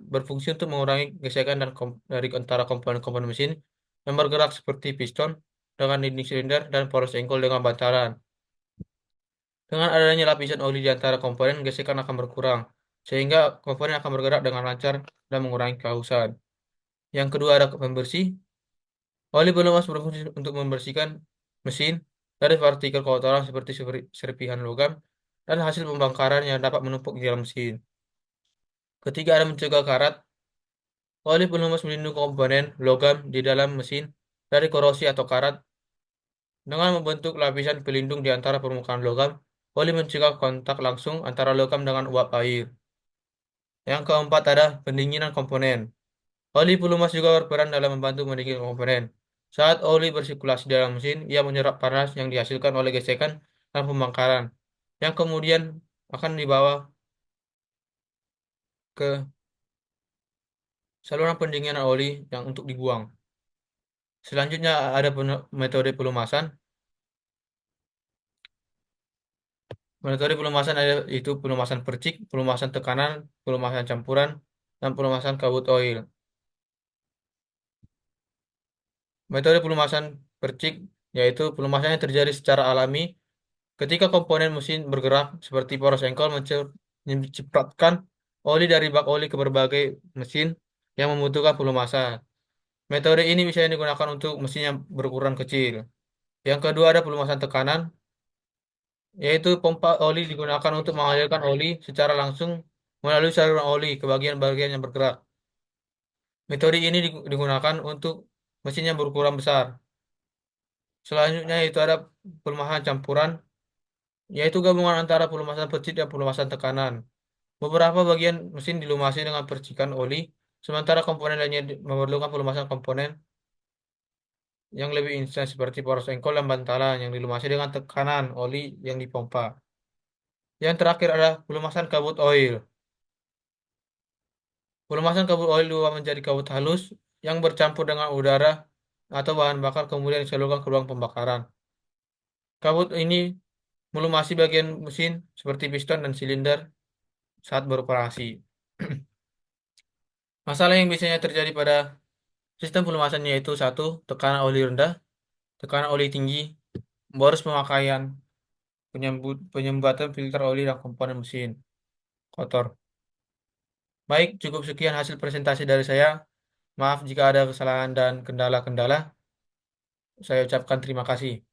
berfungsi untuk mengurangi gesekan dari antara komponen-komponen mesin yang bergerak seperti piston dengan dinding silinder dan poros engkol dengan bantalan. Dengan adanya lapisan oli di antara komponen, gesekan akan berkurang, sehingga komponen akan bergerak dengan lancar dan mengurangi kehausan. Yang kedua ada pembersih. Oli pelumas berfungsi untuk membersihkan mesin dari partikel kotoran seperti serpihan logam dan hasil pembongkaran yang dapat menumpuk di dalam mesin. Ketiga ada mencegah karat. Oli pelumas melindungi komponen logam di dalam mesin dari korosi atau karat dengan membentuk lapisan pelindung di antara permukaan logam. Oli mencegah kontak langsung antara logam dengan uap air. Yang keempat ada pendinginan komponen. Oli pelumas juga berperan dalam membantu mendingin komponen. Saat oli bersirkulasi dalam mesin, ia menyerap panas yang dihasilkan oleh gesekan dan pembongkaran, yang kemudian akan dibawa ke saluran pendinginan oli yang untuk dibuang. Selanjutnya ada metode pelumasan. Metode pelumasan ada itu pelumasan percik, pelumasan tekanan, pelumasan campuran, dan pelumasan kabut oil. Metode pelumasan percik yaitu pelumasan yang terjadi secara alami ketika komponen mesin bergerak seperti poros engkol mencipratkan oli dari bak oli ke berbagai mesin yang membutuhkan pelumasan. Metode ini bisa digunakan untuk mesin yang berukuran kecil. Yang kedua ada pelumasan tekanan, yaitu pompa oli digunakan untuk mengalirkan oli secara langsung melalui saluran oli ke bagian-bagian yang bergerak. Metode ini digunakan untuk mesin yang berukuran besar. Selanjutnya itu ada pelumasan campuran.
yaitu gabungan antara pelumasan percik dan pelumasan tekanan. Beberapa bagian mesin dilumasi dengan percikan oli, sementara komponen lainnya memerlukan pelumasan komponen yang lebih instan seperti poros engkol dan bantalan yang dilumasi dengan tekanan oli yang dipompa. Yang terakhir adalah pelumasan kabut oil. Pelumasan kabut oil diubah menjadi kabut halus yang bercampur dengan udara atau bahan bakar kemudian disalurkan ke ruang pembakaran. Kabut ini melumasi bagian mesin seperti piston dan silinder saat beroperasi. Masalah yang biasanya terjadi pada sistem pelumasan yaitu satu, tekanan oli rendah, tekanan oli tinggi, boros pemakaian, penyumbatan filter oli dan komponen mesin kotor. Baik, cukup sekian hasil presentasi dari saya. Maaf jika ada kesalahan dan kendala-kendala. Saya ucapkan terima kasih.